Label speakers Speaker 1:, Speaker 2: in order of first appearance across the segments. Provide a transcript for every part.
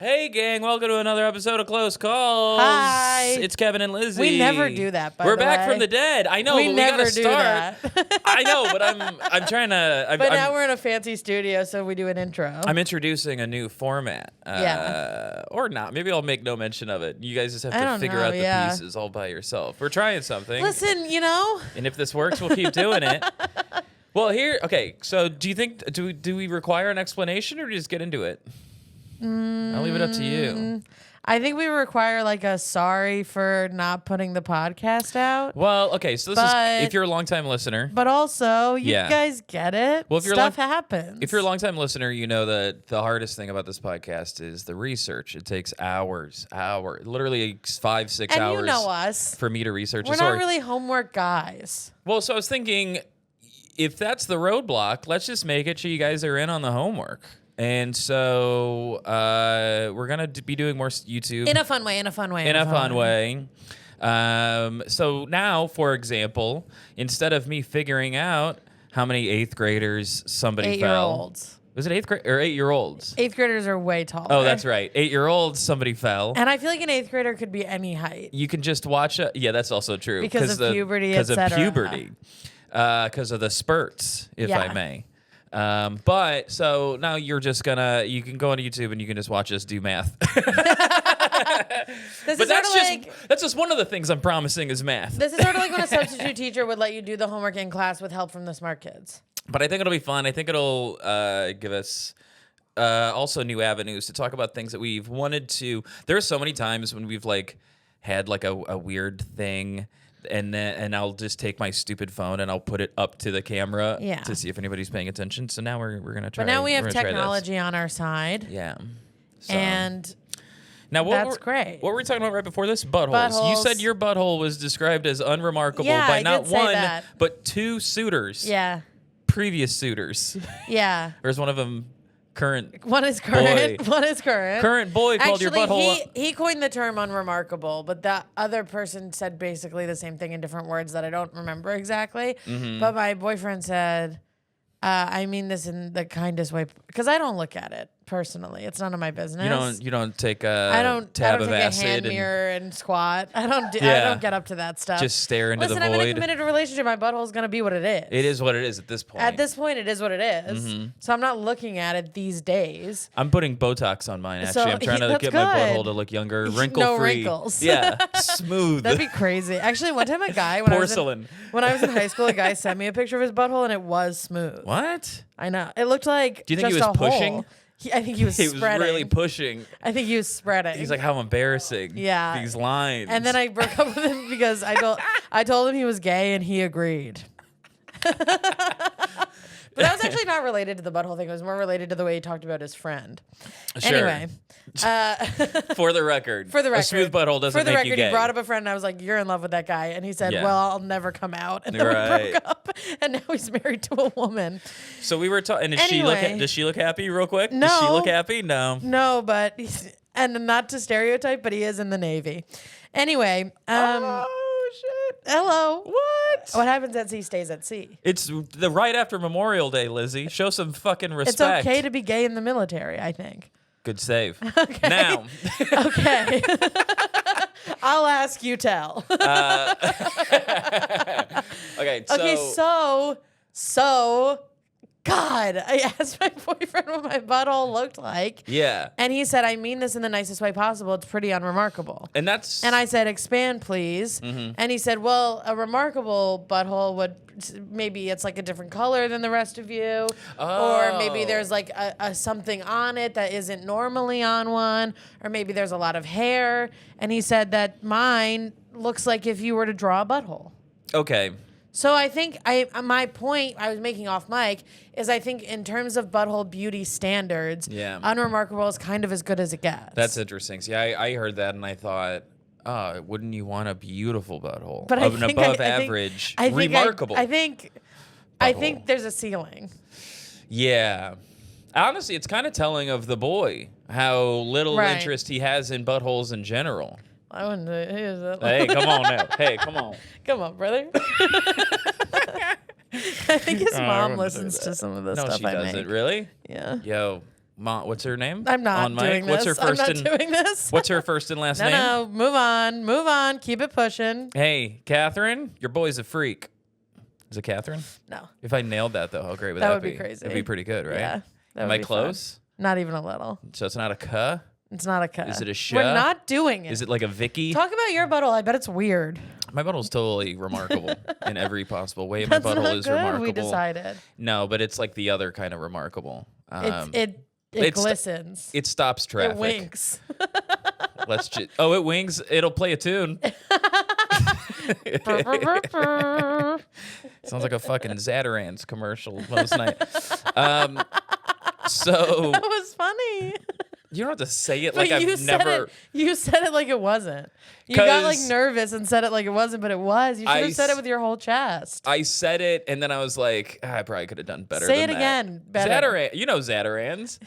Speaker 1: Hey, gang, welcome to another episode of Close Calls.
Speaker 2: Hi.
Speaker 1: It's Kevin and Lizzie.
Speaker 2: We never do that, by
Speaker 1: We're
Speaker 2: the
Speaker 1: back
Speaker 2: way.
Speaker 1: from the dead. I know,
Speaker 2: We
Speaker 1: but
Speaker 2: never
Speaker 1: we gotta
Speaker 2: do
Speaker 1: start.
Speaker 2: that.
Speaker 1: I know, but I'm trying to...
Speaker 2: But now we're in a fancy studio, so we do an intro.
Speaker 1: I'm introducing a new format.
Speaker 2: Yeah.
Speaker 1: Or not. Maybe I'll make no mention of it. You guys just have
Speaker 2: I
Speaker 1: to
Speaker 2: don't
Speaker 1: figure
Speaker 2: know,
Speaker 1: out the
Speaker 2: yeah.
Speaker 1: pieces all by yourself. We're trying something.
Speaker 2: Listen, you know,
Speaker 1: And if this works, we'll keep doing it. Well, okay, so do you think... Do we require an explanation, or do we just get into it? I'll leave it up to you.
Speaker 2: I think we require like a sorry for not putting the podcast out.
Speaker 1: Well, okay, so this is if you're a longtime listener.
Speaker 2: But also, you
Speaker 1: Yeah.
Speaker 2: guys get it.
Speaker 1: Well, if you're
Speaker 2: Stuff happens.
Speaker 1: If you're a longtime listener, you know that the hardest thing about this podcast is the research. It takes literally 5-6
Speaker 2: and
Speaker 1: hours.
Speaker 2: you know us.
Speaker 1: For me to research
Speaker 2: We're
Speaker 1: a story.
Speaker 2: not really homework guys.
Speaker 1: Well, so I was thinking, if that's the roadblock, let's just make it so you guys are in on the homework. And so we're gonna be doing more YouTube
Speaker 2: In a fun way.
Speaker 1: So now, for example, instead of me figuring out how many 8th graders somebody fell.
Speaker 2: 8-year-olds.
Speaker 1: Was it 8th grade or 8-year-olds?
Speaker 2: 8th graders are way taller.
Speaker 1: Oh, that's right. 8-year-olds, somebody fell.
Speaker 2: And I feel like an 8th grader could be any height.
Speaker 1: You can just watch it. Yeah, that's also true.
Speaker 2: Because of puberty,
Speaker 1: Because of
Speaker 2: et cetera.
Speaker 1: puberty. Because of the spurts, if I
Speaker 2: Yeah.
Speaker 1: may. But so now you can go on YouTube and you can just watch us do math. That's just one of the things I'm promising is math.
Speaker 2: This is sort of like when a substitute teacher would let you do the homework in class with help from the smart kids.
Speaker 1: But I think it'll be fun. I think it'll give us also new avenues to talk about things that we've wanted to. There are so many times when we've had a weird thing. And I'll just take my stupid phone and I'll put it up to the camera to see if anybody's paying attention. So now we're gonna try.
Speaker 2: But now we have technology on our side.
Speaker 1: Yeah. So.
Speaker 2: And
Speaker 1: now
Speaker 2: that's great.
Speaker 1: What were we talking about right before this? Buttholes. You said your butthole was described as unremarkable by not one but 2 suitors.
Speaker 2: Yeah.
Speaker 1: Previous suitors.
Speaker 2: Yeah.
Speaker 1: Or is one of them current?
Speaker 2: One is current.
Speaker 1: Boy.
Speaker 2: One is current.
Speaker 1: Current boy called your butthole.
Speaker 2: He coined the term unremarkable, but that other person said basically the same thing in different words that I don't remember exactly.
Speaker 1: Mm-hmm.
Speaker 2: But my boyfriend said, I mean this in the kindest way, because I don't look at it personally. It's none of my business.
Speaker 1: You don't take a tab of
Speaker 2: take
Speaker 1: acid
Speaker 2: a hand mirror and squat. I don't get up to that stuff.
Speaker 1: Just stare into the void.
Speaker 2: Listen, I'm in a committed relationship. My butthole's gonna be what it is.
Speaker 1: It is what it is at this point.
Speaker 2: At this point, it is what it is.
Speaker 1: Mm-hmm.
Speaker 2: So I'm not looking at it these days.
Speaker 1: I'm putting Botox on mine, actually.
Speaker 2: So,
Speaker 1: I'm trying to
Speaker 2: that's
Speaker 1: get my
Speaker 2: good.
Speaker 1: butthole to look younger, wrinkle-free.
Speaker 2: No wrinkles.
Speaker 1: Yeah, smooth.
Speaker 2: That'd be crazy. Actually, one time a guy, when I was in high school, a guy sent me a picture of his butthole and it was smooth.
Speaker 1: What?
Speaker 2: I know. It looked like
Speaker 1: Do you think
Speaker 2: just
Speaker 1: he was
Speaker 2: a
Speaker 1: pushing?
Speaker 2: hole. I think he was
Speaker 1: He
Speaker 2: spreading.
Speaker 1: was really pushing.
Speaker 2: I think he was spreading.
Speaker 1: He's like, how embarrassing.
Speaker 2: Yeah.
Speaker 1: These lines.
Speaker 2: And then I broke up with him because I told him he was gay and he agreed. But that was actually not related to the butthole thing. It was more related to the way he talked about his friend.
Speaker 1: Sure.
Speaker 2: Anyway.
Speaker 1: For the record.
Speaker 2: A
Speaker 1: smooth butthole doesn't make you gay.
Speaker 2: He brought up a friend and I was like, you're in love with that guy. And he said,
Speaker 1: Yeah.
Speaker 2: well, I'll never come out. And then we broke up. And now he's married to a woman.
Speaker 1: So we were talking.
Speaker 2: Anyway.
Speaker 1: Does she look happy real quick?
Speaker 2: No.
Speaker 1: Does she look happy? No.
Speaker 2: No, but and not to stereotype, but he is in the Navy. Anyway.
Speaker 1: Oh, shit.
Speaker 2: Hello.
Speaker 1: What?
Speaker 2: What happens at sea stays at sea.
Speaker 1: It's the right after Memorial Day, Lizzie. Show some fucking respect.
Speaker 2: It's okay to be gay in the military, I think.
Speaker 1: Good save.
Speaker 2: Okay.
Speaker 1: Now.
Speaker 2: Okay. I'll ask you tell.
Speaker 1: Okay,
Speaker 2: so God, I asked my boyfriend what my butthole looked like.
Speaker 1: Yeah.
Speaker 2: And he said, I mean this in the nicest way possible. It's pretty unremarkable.
Speaker 1: And
Speaker 2: I said, expand, please. Mm-hmm. And he said, well, a remarkable butthole would maybe it's like a different color than the rest of you.
Speaker 1: Oh.
Speaker 2: Or maybe there's like a something on it that isn't normally on one. Or maybe there's a lot of hair. And he said that mine looks like if you were to draw a butthole.
Speaker 1: Okay.
Speaker 2: So I think my point I was making off mic is I think in terms of butthole beauty standards, unremarkable is kind of as good as it gets.
Speaker 1: That's interesting. See, I heard that and I thought, oh, wouldn't you want a beautiful butthole?
Speaker 2: But
Speaker 1: of an above average, remarkable.
Speaker 2: I think there's a ceiling.
Speaker 1: Yeah. Honestly, it's kind of telling of the boy how little interest he has in buttholes in general.
Speaker 2: I wouldn't.
Speaker 1: Hey, come on now. Hey, come on.
Speaker 2: Come on, brother. I think his mom listens to some of the stuff I make.
Speaker 1: No, she doesn't. Really?
Speaker 2: Yeah.
Speaker 1: Yo, What's her name?
Speaker 2: I'm not
Speaker 1: on mic?
Speaker 2: doing
Speaker 1: What's
Speaker 2: this.
Speaker 1: her first
Speaker 2: I'm not
Speaker 1: and
Speaker 2: doing this.
Speaker 1: What's her first and last name?
Speaker 2: No, move on. Move on. Keep it pushing.
Speaker 1: Hey, Catherine, your boy's a freak. Is it Catherine?
Speaker 2: No.
Speaker 1: If I nailed that, though, how great would that
Speaker 2: would be crazy.
Speaker 1: That'd be pretty good, right?
Speaker 2: Yeah. That
Speaker 1: Am
Speaker 2: would
Speaker 1: I
Speaker 2: be
Speaker 1: close?
Speaker 2: fun. Not even a little.
Speaker 1: So it's not a cuh?
Speaker 2: It's not a cut.
Speaker 1: Is it a sh?
Speaker 2: We're not doing it.
Speaker 1: Is it like a Vicky?
Speaker 2: Talk about your butthole. I bet it's weird.
Speaker 1: My butthole's totally remarkable in every possible way.
Speaker 2: That's
Speaker 1: My butthole
Speaker 2: not
Speaker 1: is
Speaker 2: good,
Speaker 1: remarkable.
Speaker 2: we decided.
Speaker 1: No, but it's like the other kind of remarkable.
Speaker 2: It
Speaker 1: it's-
Speaker 2: glistens.
Speaker 1: It stops traffic.
Speaker 2: It winks.
Speaker 1: Let's just. Oh, it wings. It'll play a tune. Sounds like a fucking Zatarans commercial most night. So
Speaker 2: That was funny.
Speaker 1: you don't have to say it
Speaker 2: But
Speaker 1: like
Speaker 2: you
Speaker 1: I've
Speaker 2: said
Speaker 1: never.
Speaker 2: it. You said it like it wasn't. You got like
Speaker 1: 'Cause
Speaker 2: nervous and said it like it wasn't, but it was. You should
Speaker 1: I
Speaker 2: have said
Speaker 1: s-
Speaker 2: it with your whole chest.
Speaker 1: I said it, and then I was like, I probably could have done better.
Speaker 2: Say
Speaker 1: than
Speaker 2: it
Speaker 1: that.
Speaker 2: again. Better.
Speaker 1: Zataran, you know Zatarans.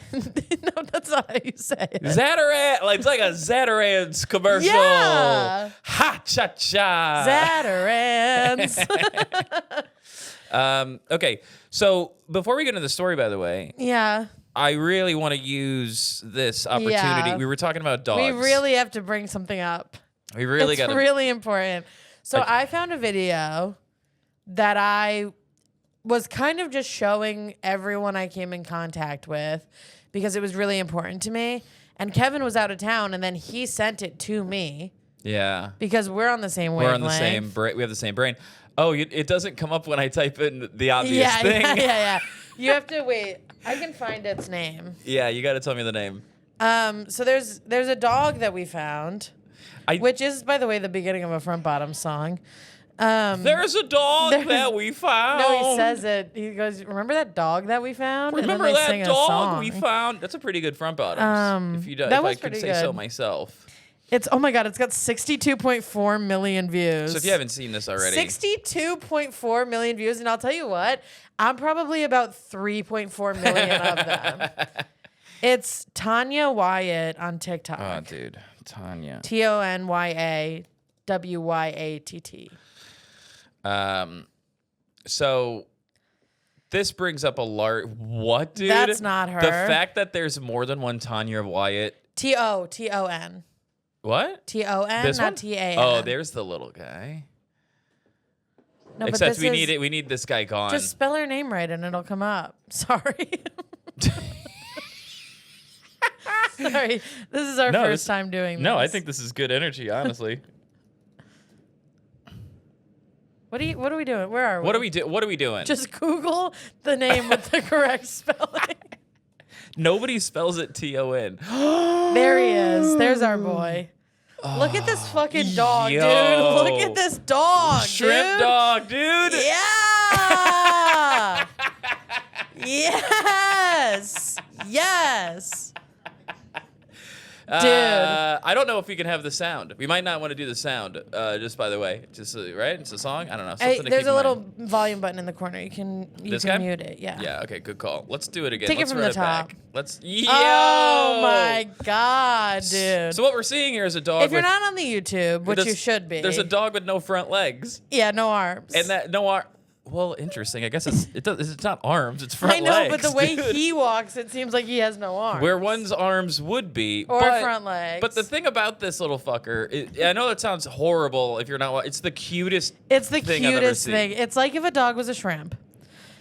Speaker 2: No, that's not how you say it.
Speaker 1: Zataran, like it's like a Zatarans commercial.
Speaker 2: Yeah.
Speaker 1: Ha cha cha.
Speaker 2: Zatarans.
Speaker 1: Okay, so before we get into the story, by the way,
Speaker 2: Yeah.
Speaker 1: I really want to use this opportunity.
Speaker 2: Yeah.
Speaker 1: We were talking about dogs.
Speaker 2: We really have to bring something up.
Speaker 1: we really
Speaker 2: It's
Speaker 1: got to.
Speaker 2: really important. So I found a video that I was kind of just showing everyone I came in contact with because it was really important to me. And Kevin was out of town, and then he sent it to me
Speaker 1: Yeah,
Speaker 2: because we're on the same wavelength.
Speaker 1: we're on the same. We have the same brain. Oh, it doesn't come up when I type in the obvious
Speaker 2: Yeah,
Speaker 1: thing.
Speaker 2: yeah. You have to wait. I can find its name.
Speaker 1: Yeah, you got to tell me the name.
Speaker 2: So there's a dog that we found,
Speaker 1: I-
Speaker 2: which is, by the way, the beginning of a Front Bottom song.
Speaker 1: There's a dog
Speaker 2: there's-
Speaker 1: that we found.
Speaker 2: No, he says it. He goes, "Remember that dog that we found?"
Speaker 1: Remember
Speaker 2: and then they
Speaker 1: that
Speaker 2: sing
Speaker 1: dog
Speaker 2: a song.
Speaker 1: we found? That's a pretty good front bottoms. If
Speaker 2: that
Speaker 1: if I
Speaker 2: was
Speaker 1: could
Speaker 2: pretty
Speaker 1: say so
Speaker 2: good.
Speaker 1: myself.
Speaker 2: It's oh my god, it's got 62.4 million views.
Speaker 1: So if you haven't seen this already,
Speaker 2: 62.4 million views, and I'll tell you what, I'm probably about 3.4 million of them. It's Tanya Wyatt on TikTok.
Speaker 1: oh dude, Tanya.
Speaker 2: TonyWyatt.
Speaker 1: So this brings up a large. What, dude?
Speaker 2: That's not her.
Speaker 1: The fact that there's more than one Tanya Wyatt.
Speaker 2: Ton.
Speaker 1: What?
Speaker 2: Ton,
Speaker 1: This
Speaker 2: not
Speaker 1: one?
Speaker 2: TAN.
Speaker 1: Oh, there's the little guy.
Speaker 2: No, but
Speaker 1: Except
Speaker 2: this
Speaker 1: we
Speaker 2: is-
Speaker 1: need it. We need this guy gone.
Speaker 2: Just spell her name right and it'll come up. Sorry. Sorry. This is our
Speaker 1: No,
Speaker 2: first
Speaker 1: this-
Speaker 2: time doing this.
Speaker 1: No, I think this is good energy. Honestly.
Speaker 2: What are we doing? Where are we?
Speaker 1: What are we doing?
Speaker 2: Just Google the name with the correct spelling.
Speaker 1: Nobody spells it Ton.
Speaker 2: There he is. There's our boy. Look at this fucking dog,
Speaker 1: yo.
Speaker 2: dude. Look at this dog,
Speaker 1: Shrimp
Speaker 2: dude.
Speaker 1: dog, dude.
Speaker 2: Yeah. Yes. Yes. Dude.
Speaker 1: I don't know if we can have the sound. We might not want to do the sound. Just by the way, just right. It's a song. I don't know.
Speaker 2: Hey,
Speaker 1: Something to
Speaker 2: there's
Speaker 1: keep
Speaker 2: a
Speaker 1: in
Speaker 2: little
Speaker 1: mind.
Speaker 2: volume button in the corner. You can
Speaker 1: This guy?
Speaker 2: mute it. Yeah.
Speaker 1: Yeah. Okay. Good call. Let's do it again.
Speaker 2: Take it
Speaker 1: Let's
Speaker 2: from
Speaker 1: run
Speaker 2: the top.
Speaker 1: back. Let's. Yo!
Speaker 2: Oh my god, dude.
Speaker 1: So what we're seeing here is a dog.
Speaker 2: If you're
Speaker 1: with,
Speaker 2: not on the YouTube, which you should be,
Speaker 1: There's a dog with no front legs,
Speaker 2: yeah, no arms.
Speaker 1: and that no arm. Well, interesting. I guess it's not arms. It's front
Speaker 2: I know,
Speaker 1: legs.
Speaker 2: but the way
Speaker 1: dude.
Speaker 2: he walks, it seems like he has no arms.
Speaker 1: Where one's arms would be,
Speaker 2: Or
Speaker 1: but,
Speaker 2: front legs.
Speaker 1: But the thing about this little fucker, I know it sounds horrible if you're not. It's the cutest.
Speaker 2: It's the
Speaker 1: thing I've ever
Speaker 2: cutest
Speaker 1: seen.
Speaker 2: thing. It's like if a dog was a shrimp.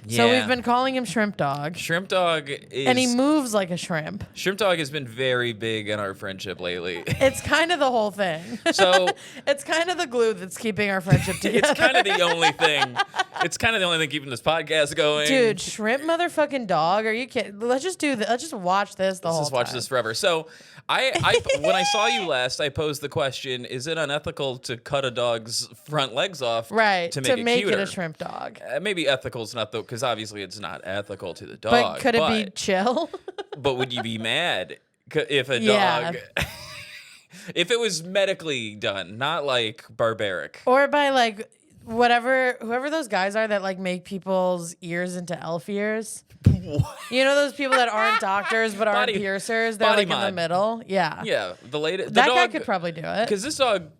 Speaker 2: So
Speaker 1: Yeah.
Speaker 2: we've been calling him Shrimp Dog.
Speaker 1: Shrimp dog is.
Speaker 2: And he moves like a shrimp.
Speaker 1: Shrimp dog has been very big in our friendship lately.
Speaker 2: It's kind of the whole thing.
Speaker 1: So-
Speaker 2: it's kind of the glue that's keeping our friendship together.
Speaker 1: It's kind of the only thing. It's kind of the only thing keeping this podcast going.
Speaker 2: Dude, shrimp motherfucking dog. Are you kidding? Let's just do that. Let's just watch this the whole
Speaker 1: Let's just watch
Speaker 2: time.
Speaker 1: this forever. So, I when I saw you last, I posed the question: is it unethical to cut a dog's front legs off,
Speaker 2: Right.
Speaker 1: to make it cuter?
Speaker 2: a shrimp dog.
Speaker 1: Maybe ethical is not though, because obviously it's not ethical to the dog.
Speaker 2: But could it be chill?
Speaker 1: But would you be mad if a
Speaker 2: Yeah.
Speaker 1: dog? If it was medically done, not like barbaric.
Speaker 2: Or by whoever those guys are that make people's ears into elf ears. You know those people that aren't doctors but aren't
Speaker 1: Body-
Speaker 2: piercers? They're
Speaker 1: body
Speaker 2: like in the
Speaker 1: mod.
Speaker 2: middle. Yeah.
Speaker 1: Yeah, the
Speaker 2: That
Speaker 1: dog
Speaker 2: guy could probably do it.
Speaker 1: because this dog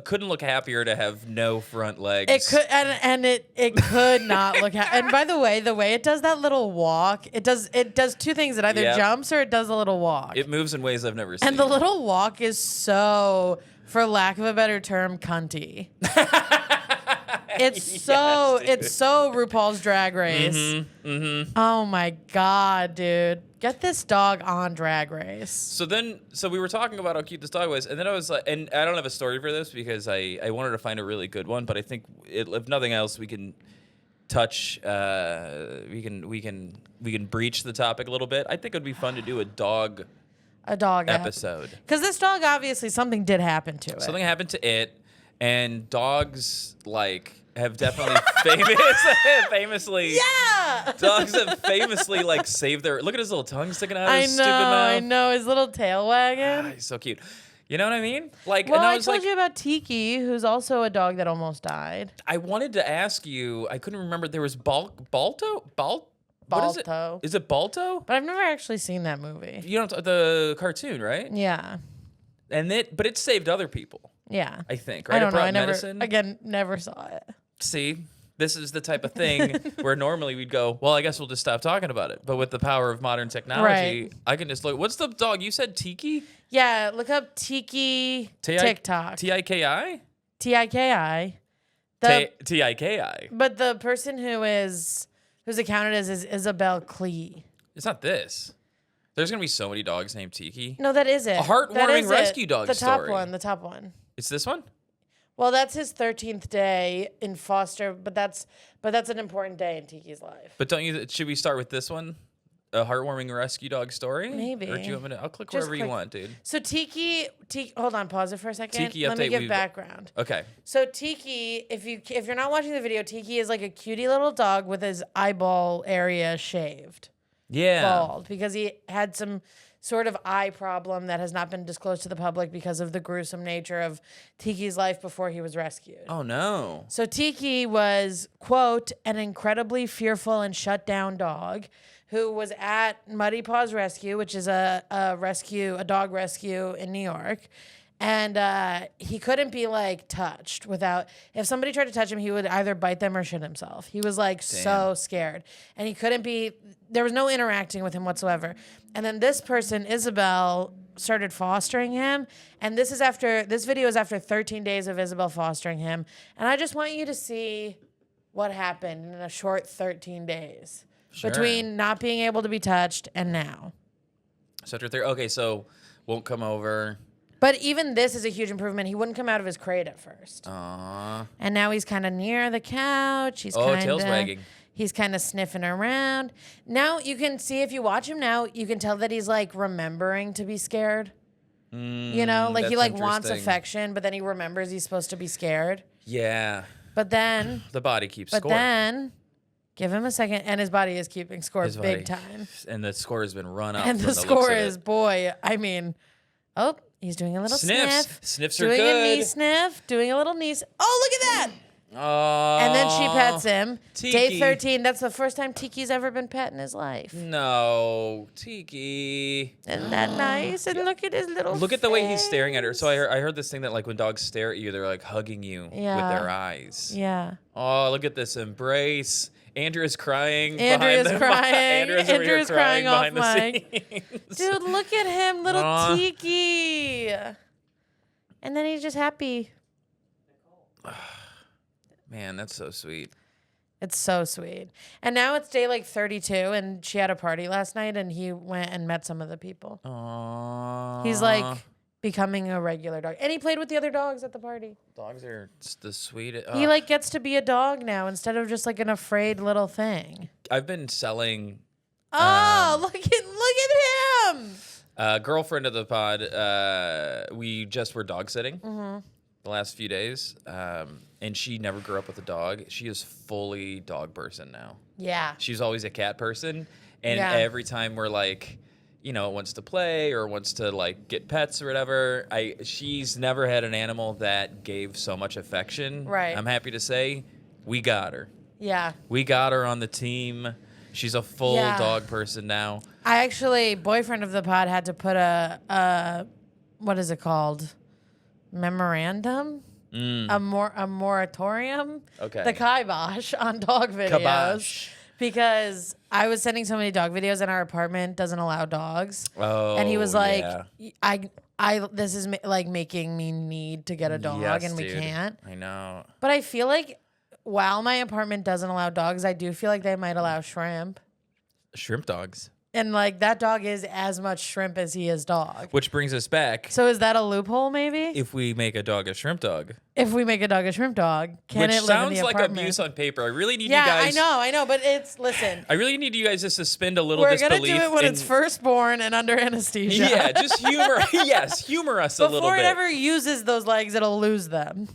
Speaker 1: couldn't look happier to have no front legs.
Speaker 2: It could, and it could not look. And by the way it does that little walk, it does two things. It either
Speaker 1: Yep.
Speaker 2: jumps or it does a little walk.
Speaker 1: It moves in ways I've never seen.
Speaker 2: And the little walk is so, for lack of a better term, cunty. It's so RuPaul's Drag Race. Oh my God, dude. Get this dog on Drag Race.
Speaker 1: So we were talking about how cute this dog was, and then I was like, and I don't have a story for this because I wanted to find a really good one, but I think if nothing else, we can touch, we can breach the topic a little bit. I think it would be fun to do a dog episode.
Speaker 2: Because this dog, obviously, something did happen to it.
Speaker 1: Something happened to it, and dogs have definitely famously.
Speaker 2: Yeah.
Speaker 1: Dogs have famously saved their. Look at his little tongue sticking out of his stupid mouth.
Speaker 2: I know his little tail wagging.
Speaker 1: He's so cute. You know what I mean?
Speaker 2: Well,
Speaker 1: and I was
Speaker 2: told you about Tiki, who's also a dog that almost died.
Speaker 1: I wanted to ask you. I couldn't remember. There was Balto. What is it?
Speaker 2: Balto.
Speaker 1: Is it Balto?
Speaker 2: But I've never actually seen that movie.
Speaker 1: You don't the cartoon, right?
Speaker 2: Yeah.
Speaker 1: But it saved other people.
Speaker 2: Yeah.
Speaker 1: I think. Right?
Speaker 2: I don't
Speaker 1: It
Speaker 2: know.
Speaker 1: brought
Speaker 2: I
Speaker 1: medicine.
Speaker 2: never saw it.
Speaker 1: See, this is the type of thing where normally we'd go, well, I guess we'll just stop talking about it. But with the power of modern technology,
Speaker 2: Right.
Speaker 1: I can just look. What's the dog? You said Tiki?
Speaker 2: Yeah, look up Tiki TikTok.
Speaker 1: Tiki?
Speaker 2: Tiki.
Speaker 1: Tiki.
Speaker 2: But the person whose account it is Isabel Klee.
Speaker 1: It's not this. There's going to be so many dogs named Tiki.
Speaker 2: No, that is it.
Speaker 1: A heartwarming rescue dog
Speaker 2: the
Speaker 1: story.
Speaker 2: The top one.
Speaker 1: It's this one?
Speaker 2: Well, that's his 13th day in foster, but that's an important day in Tiki's life.
Speaker 1: But should we start with this one? A heartwarming rescue dog story?
Speaker 2: Maybe.
Speaker 1: Or do you want me to? I'll click
Speaker 2: Just
Speaker 1: wherever you want, dude.
Speaker 2: So Tiki, hold on, pause it for a second.
Speaker 1: Tiki
Speaker 2: Let me
Speaker 1: update,
Speaker 2: give background.
Speaker 1: Okay.
Speaker 2: So Tiki, if you're not watching the video, Tiki is like a cutie little dog with his eyeball area shaved.
Speaker 1: Yeah.
Speaker 2: Bald, because he had some sort of eye problem that has not been disclosed to the public because of the gruesome nature of Tiki's life before he was rescued.
Speaker 1: Oh, no.
Speaker 2: So Tiki was, quote, an incredibly fearful and shut down dog who was at Muddy Paws Rescue, which is a dog rescue in New York. And he couldn't be touched without, if somebody tried to touch him, he would either bite them or shit himself. He was so scared. And he couldn't be, there was no interacting with him whatsoever. And then this person, Isabel, started fostering him. And this video is after 13 days of Isabel fostering him. And I just want you to see what happened in a short 13 days between not being able to be touched and now.
Speaker 1: So okay, so won't come over.
Speaker 2: But even this is a huge improvement. He wouldn't come out of his crate at first.
Speaker 1: Aww.
Speaker 2: And now he's kind of near the couch.
Speaker 1: Tail's wagging.
Speaker 2: He's kind of sniffing around. Now you can see, if you watch him now, you can tell that he's remembering to be scared. You know, he wants affection, but then he remembers he's supposed to be scared.
Speaker 1: Yeah.
Speaker 2: But then
Speaker 1: the body keeps score.
Speaker 2: Then give him a second, and his body is keeping score big time.
Speaker 1: And the score has been run up.
Speaker 2: And the score is, he's doing a little sniff.
Speaker 1: Sniffs are
Speaker 2: good. Doing a knee sniff. Doing a little knee. Oh, look at that.
Speaker 1: Oh.
Speaker 2: And then she pets him.
Speaker 1: Tiki.
Speaker 2: Day 13. That's the first time Tiki's ever been pet in his life.
Speaker 1: No, Tiki.
Speaker 2: Isn't that nice? And look at his little
Speaker 1: Look at the way he's
Speaker 2: face.
Speaker 1: staring at her. So I heard this thing that when dogs stare at you, they're hugging you with their eyes.
Speaker 2: Yeah.
Speaker 1: Oh, look at this embrace. Andrea's crying.
Speaker 2: Andrea's crying.
Speaker 1: Andrea's
Speaker 2: crying off
Speaker 1: mic.
Speaker 2: Dude, look at him, little Tiki. And then he's just happy.
Speaker 1: Man, that's so sweet.
Speaker 2: It's so sweet. And now it's day 32, and she had a party last night, and he went and met some of the people.
Speaker 1: Aww.
Speaker 2: He's becoming a regular dog. And he played with the other dogs at the party.
Speaker 1: Dogs are the sweetest.
Speaker 2: He gets to be a dog now instead of just an afraid little thing.
Speaker 1: I've been selling.
Speaker 2: Oh, look at him.
Speaker 1: Girlfriend of the pod, we just were dog sitting the last few days. And she never grew up with a dog. She is fully dog person now.
Speaker 2: Yeah.
Speaker 1: She's always a cat person. And every time we're wants to play or wants to get pets or whatever, she's never had an animal that gave so much affection.
Speaker 2: Right.
Speaker 1: I'm happy to say we got her.
Speaker 2: Yeah.
Speaker 1: We got her on the team. She's a full dog person now.
Speaker 2: I actually, boyfriend of the pod had to put a what is it called? Memorandum? A moratorium?
Speaker 1: Okay.
Speaker 2: The kibosh on dog videos.
Speaker 1: Kibosh.
Speaker 2: Because I was sending so many dog videos and our apartment doesn't allow dogs.
Speaker 1: Oh,
Speaker 2: and he was like,
Speaker 1: yeah.
Speaker 2: this is like making me need to get a dog and we
Speaker 1: dude.
Speaker 2: can't.
Speaker 1: I know.
Speaker 2: But I feel like while my apartment doesn't allow dogs, I do feel like they might allow shrimp.
Speaker 1: Shrimp dogs.
Speaker 2: And like that dog is as much shrimp as he is dog.
Speaker 1: Which brings us back.
Speaker 2: So is that a loophole maybe?
Speaker 1: If we make a dog a shrimp dog.
Speaker 2: If we make a dog a shrimp dog, can
Speaker 1: Which
Speaker 2: it live in the
Speaker 1: sounds like
Speaker 2: apartment?
Speaker 1: abuse on paper. I really need you
Speaker 2: Yeah,
Speaker 1: guys.
Speaker 2: I know, but listen.
Speaker 1: I really need you guys to suspend a little
Speaker 2: We're
Speaker 1: disbelief.
Speaker 2: gonna do it when it's firstborn and under anesthesia.
Speaker 1: Yeah, just humor us a little
Speaker 2: Before
Speaker 1: bit.
Speaker 2: it ever uses those legs, it'll lose them.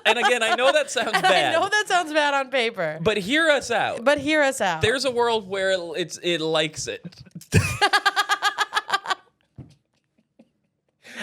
Speaker 1: And again, I know that sounds bad.
Speaker 2: I know that sounds bad on paper.
Speaker 1: But hear us out.
Speaker 2: But hear us out.
Speaker 1: There's a world where it likes it.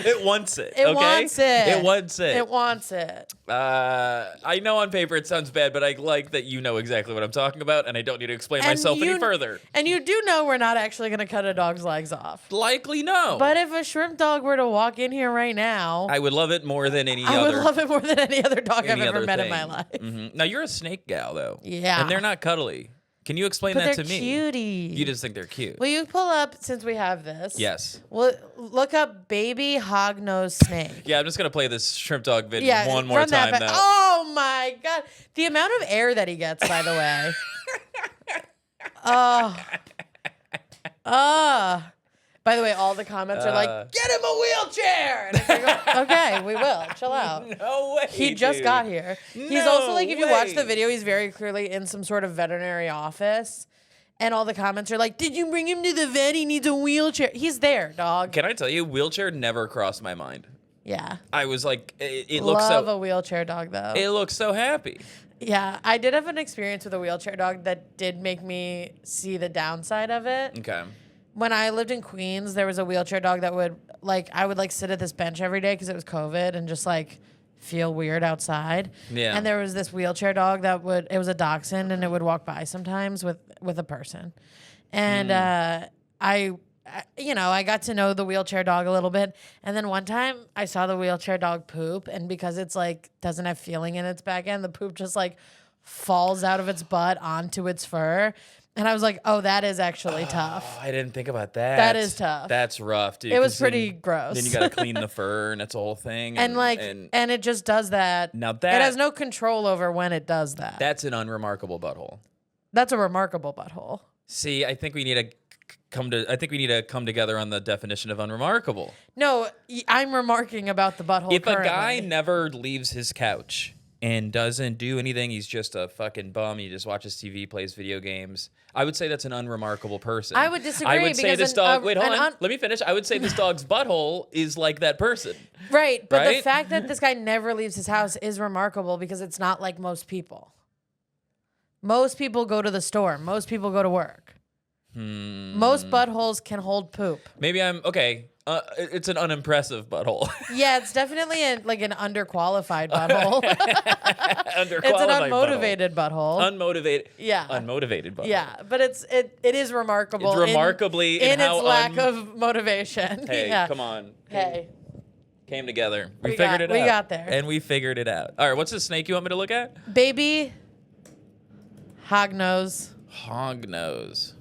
Speaker 1: It wants it.
Speaker 2: It
Speaker 1: okay?
Speaker 2: wants it.
Speaker 1: It wants it.
Speaker 2: It wants it.
Speaker 1: I know on paper it sounds bad, but I like that you know exactly what I'm talking about, and I don't need to explain
Speaker 2: And
Speaker 1: myself any further.
Speaker 2: And you do know we're not actually going to cut a dog's legs off.
Speaker 1: Likely no.
Speaker 2: But if a shrimp dog were to walk in here right now,
Speaker 1: I would love it more than any
Speaker 2: I
Speaker 1: other.
Speaker 2: would love it more than any other dog I've
Speaker 1: any
Speaker 2: ever
Speaker 1: other
Speaker 2: met in
Speaker 1: thing.
Speaker 2: my life.
Speaker 1: Now you're a snake gal though.
Speaker 2: Yeah.
Speaker 1: And they're not cuddly. Can you explain
Speaker 2: But
Speaker 1: that
Speaker 2: they're
Speaker 1: to me?
Speaker 2: cuties.
Speaker 1: You just think they're cute.
Speaker 2: Will you pull up, since we have this?
Speaker 1: Yes.
Speaker 2: Well, look up baby hognose snake.
Speaker 1: Yeah, I'm just gonna play this shrimp dog video
Speaker 2: Yeah,
Speaker 1: one more
Speaker 2: run that
Speaker 1: time
Speaker 2: back.
Speaker 1: now.
Speaker 2: Oh my god, the amount of air that he gets, by the way. By the way, all the comments are like, "Get him a wheelchair." And it's like, okay, we will. Chill out.
Speaker 1: No way.
Speaker 2: He just
Speaker 1: dude.
Speaker 2: got here. He's
Speaker 1: No
Speaker 2: also like, if you watch the
Speaker 1: way.
Speaker 2: video, he's very clearly in some sort of veterinary office. And all the comments are like, "Did you bring him to the vet? He needs a wheelchair." He's there, dog.
Speaker 1: Can I tell you, wheelchair never crossed my mind.
Speaker 2: Yeah.
Speaker 1: I was like, it looks
Speaker 2: Love
Speaker 1: so.
Speaker 2: a wheelchair dog, though.
Speaker 1: It looks so happy.
Speaker 2: Yeah, I did have an experience with a wheelchair dog that did make me see the downside of it.
Speaker 1: Okay.
Speaker 2: When I lived in Queens, there was a wheelchair dog that would, like, I would, like, sit at this bench every day because it was COVID and just, like, feel weird outside.
Speaker 1: Yeah.
Speaker 2: And there was this wheelchair dog that would, it was a dachshund, and it would walk by sometimes with a person. And I got to know the wheelchair dog a little bit. And then one time I saw the wheelchair dog poop, and because it's, like, doesn't have feeling in its back end, the poop just, like, falls out of its butt onto its fur. And I was like, oh, that is actually tough.
Speaker 1: I didn't think about that.
Speaker 2: That is tough.
Speaker 1: That's rough, dude.
Speaker 2: It was
Speaker 1: 'cause
Speaker 2: pretty
Speaker 1: then,
Speaker 2: gross.
Speaker 1: Then you got to clean the fur, and it's a whole thing.
Speaker 2: And it just does that.
Speaker 1: Now
Speaker 2: it
Speaker 1: that-
Speaker 2: has no control over when it does that.
Speaker 1: That's an unremarkable butthole.
Speaker 2: That's a remarkable butthole.
Speaker 1: See, I think we need to come together on the definition of unremarkable.
Speaker 2: No, I'm remarking about the butthole.
Speaker 1: If
Speaker 2: currently.
Speaker 1: a guy never leaves his couch and doesn't do anything, he's just a fucking bum. He just watches TV, plays video games. I would say that's an unremarkable person.
Speaker 2: I would disagree.
Speaker 1: I would say
Speaker 2: because
Speaker 1: this dog. Wait, hold on. Let me finish. I would say this dog's butthole is like that person.
Speaker 2: Right, but the
Speaker 1: Right?
Speaker 2: fact that this guy never leaves his house is remarkable because it's not like most people. Most people go to the store. Most people go to work. Most buttholes can hold poop.
Speaker 1: Maybe I'm okay. It's an unimpressive butthole.
Speaker 2: Yeah, it's definitely an underqualified butthole.
Speaker 1: Underqualified
Speaker 2: It's an unmotivated butthole.
Speaker 1: Unmotivated.
Speaker 2: Yeah.
Speaker 1: Unmotivated butthole.
Speaker 2: Yeah, but it is remarkable.
Speaker 1: It's remarkably
Speaker 2: in
Speaker 1: in how
Speaker 2: its lack of motivation.
Speaker 1: Hey,
Speaker 2: yeah.
Speaker 1: come on.
Speaker 2: Hey,
Speaker 1: Came together. We
Speaker 2: We
Speaker 1: figured
Speaker 2: got-
Speaker 1: it out.
Speaker 2: we got there.
Speaker 1: And we figured it out. All right, what's the snake you want me to look at?
Speaker 2: baby, hognose,
Speaker 1: Hognose.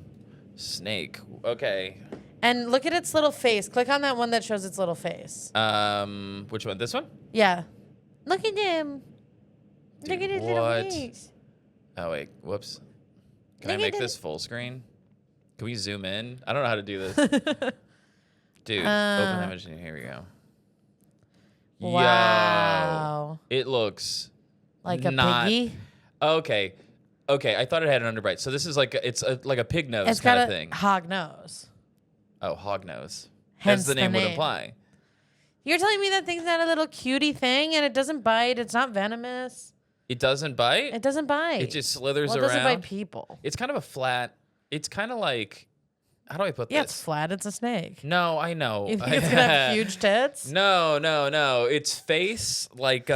Speaker 1: Snake. Okay.
Speaker 2: and look at its little face. Click on that one that shows its little face.
Speaker 1: Which one? This one?
Speaker 2: Yeah, look at him. Look at his little
Speaker 1: what?
Speaker 2: face.
Speaker 1: Oh wait. Whoops. Can I
Speaker 2: Look at
Speaker 1: make
Speaker 2: it.
Speaker 1: this full screen? Can we zoom in? I don't know how to do this. Dude, open image. Here we go.
Speaker 2: Wow.
Speaker 1: Yo, it looks
Speaker 2: Like a
Speaker 1: not-
Speaker 2: piggy.
Speaker 1: Okay. Okay, I thought it had an underbite. So this is like like a pig nose
Speaker 2: It's
Speaker 1: kind
Speaker 2: got
Speaker 1: of
Speaker 2: a
Speaker 1: thing.
Speaker 2: hog nose.
Speaker 1: Oh, hog nose.
Speaker 2: Hence
Speaker 1: As the
Speaker 2: the
Speaker 1: name would
Speaker 2: name.
Speaker 1: imply.
Speaker 2: You're telling me that thing's not a little cutie thing and it doesn't bite? It's not venomous.
Speaker 1: It doesn't bite.
Speaker 2: It doesn't bite.
Speaker 1: It just slithers
Speaker 2: well, it
Speaker 1: around.
Speaker 2: doesn't bite people.
Speaker 1: It's kind of a flat. It's kind of like. How do I put
Speaker 2: Yeah,
Speaker 1: this?
Speaker 2: it's flat. It's a snake.
Speaker 1: No, I know.
Speaker 2: You think it's gonna have huge tits?
Speaker 1: No. Its face, like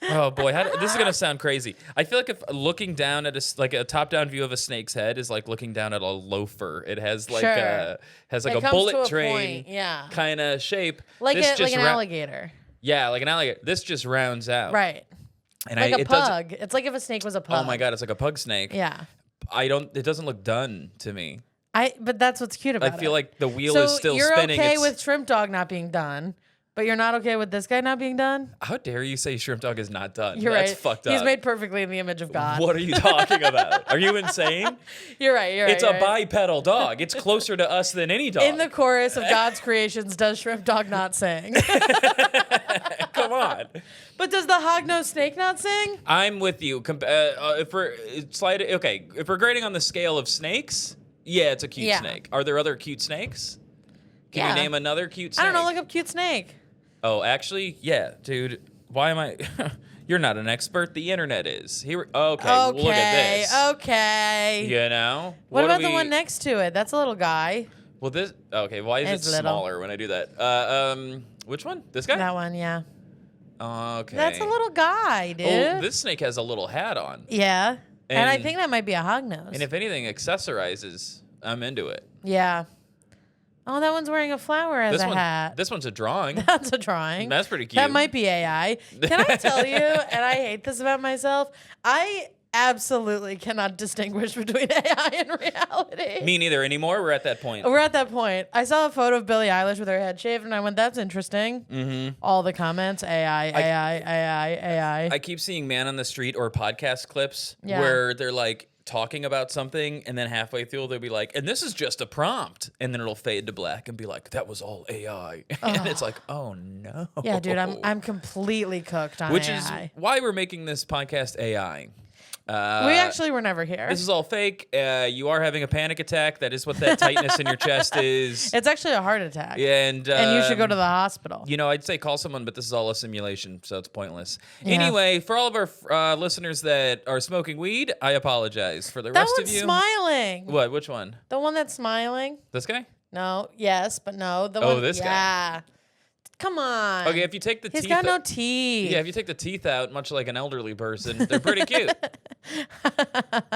Speaker 1: Oh boy, this is gonna sound crazy. I feel like if looking down at a top-down view of a snake's head is like looking down at a loafer. It has like
Speaker 2: Sure.
Speaker 1: a
Speaker 2: It comes
Speaker 1: bullet
Speaker 2: to a
Speaker 1: train
Speaker 2: point, yeah.
Speaker 1: kind of shape.
Speaker 2: Like
Speaker 1: This
Speaker 2: like
Speaker 1: just
Speaker 2: an alligator.
Speaker 1: Yeah, like an alligator. This just rounds out.
Speaker 2: Right.
Speaker 1: And
Speaker 2: Like a
Speaker 1: it doesn't.
Speaker 2: pug. It's like if a snake was a pug.
Speaker 1: Oh my god, it's like a pug snake.
Speaker 2: Yeah.
Speaker 1: It doesn't look done to me.
Speaker 2: But that's what's cute about it.
Speaker 1: I feel like the wheel
Speaker 2: so
Speaker 1: is still
Speaker 2: you're
Speaker 1: spinning.
Speaker 2: okay with Shrimp Dog not being done, but you're not okay with this guy not being done?
Speaker 1: How dare you say Shrimp Dog is not done?
Speaker 2: You're
Speaker 1: That's
Speaker 2: right.
Speaker 1: fucked up.
Speaker 2: He's made perfectly in the image of God.
Speaker 1: What are you talking about? Are you insane?
Speaker 2: You're right.
Speaker 1: It's a bipedal dog. It's closer to us than any dog.
Speaker 2: In the chorus of God's creations, does Shrimp Dog not sing?
Speaker 1: Come on.
Speaker 2: But does the hognose snake not sing?
Speaker 1: I'm with you. If we're grading on the scale of snakes, yeah, it's a cute snake. Are there other cute snakes? Can you name another cute snake?
Speaker 2: I don't know. Look up cute snake.
Speaker 1: Oh, actually, yeah, dude. Why am I? You're not an expert. The internet is. Here. Okay. Look at this.
Speaker 2: Okay.
Speaker 1: You know.
Speaker 2: What about the one next to it? That's a little guy.
Speaker 1: Well, this. Okay. Why is
Speaker 2: It's
Speaker 1: it
Speaker 2: little.
Speaker 1: smaller when I do that? Which one? This guy?
Speaker 2: That one, yeah.
Speaker 1: Okay.
Speaker 2: That's a little guy, dude.
Speaker 1: Oh, this snake has a little hat on.
Speaker 2: Yeah. And I
Speaker 1: And-
Speaker 2: think that might be a hognose.
Speaker 1: And if anything accessorizes, I'm into it.
Speaker 2: Yeah. Oh, that one's wearing a flower as a hat.
Speaker 1: This one's a drawing.
Speaker 2: That's a drawing.
Speaker 1: That's pretty cute.
Speaker 2: That might be AI. Can I tell you, and I hate this about myself, I absolutely cannot distinguish between AI and reality.
Speaker 1: Me neither anymore. We're at that point.
Speaker 2: We're at that point. I saw a photo of Billie Eilish with her head shaved, and I went, that's interesting. Mm-hmm. All the comments, AI.
Speaker 1: I keep seeing man on the street or podcast clips
Speaker 2: Yeah.
Speaker 1: where they're like talking about something, and then halfway through they'll be like, and this is just a prompt, and then it'll fade to black and be like, that was all AI. And it's like, oh no.
Speaker 2: Yeah, dude, I'm completely cooked on
Speaker 1: Which
Speaker 2: AI.
Speaker 1: is why we're making this podcast AI.
Speaker 2: We actually were never here.
Speaker 1: This is all fake. You are having a panic attack. That is what that tightness in your chest is.
Speaker 2: It's actually a heart attack.
Speaker 1: And
Speaker 2: you should go to the hospital.
Speaker 1: You know, I'd say call someone, but this is all a simulation, so it's pointless.
Speaker 2: Yeah.
Speaker 1: Anyway, for all of our listeners that are smoking weed, I apologize. For the
Speaker 2: That
Speaker 1: rest of
Speaker 2: one's
Speaker 1: you,
Speaker 2: smiling.
Speaker 1: what? Which one?
Speaker 2: The one that's smiling?
Speaker 1: This guy?
Speaker 2: No. Yes, but no. The
Speaker 1: Oh,
Speaker 2: one.
Speaker 1: this guy.
Speaker 2: Yeah. Come on.
Speaker 1: Okay, if you take the
Speaker 2: He's
Speaker 1: teeth,
Speaker 2: got no teeth.
Speaker 1: yeah, if you take the teeth out, much like an elderly person, they're pretty cute.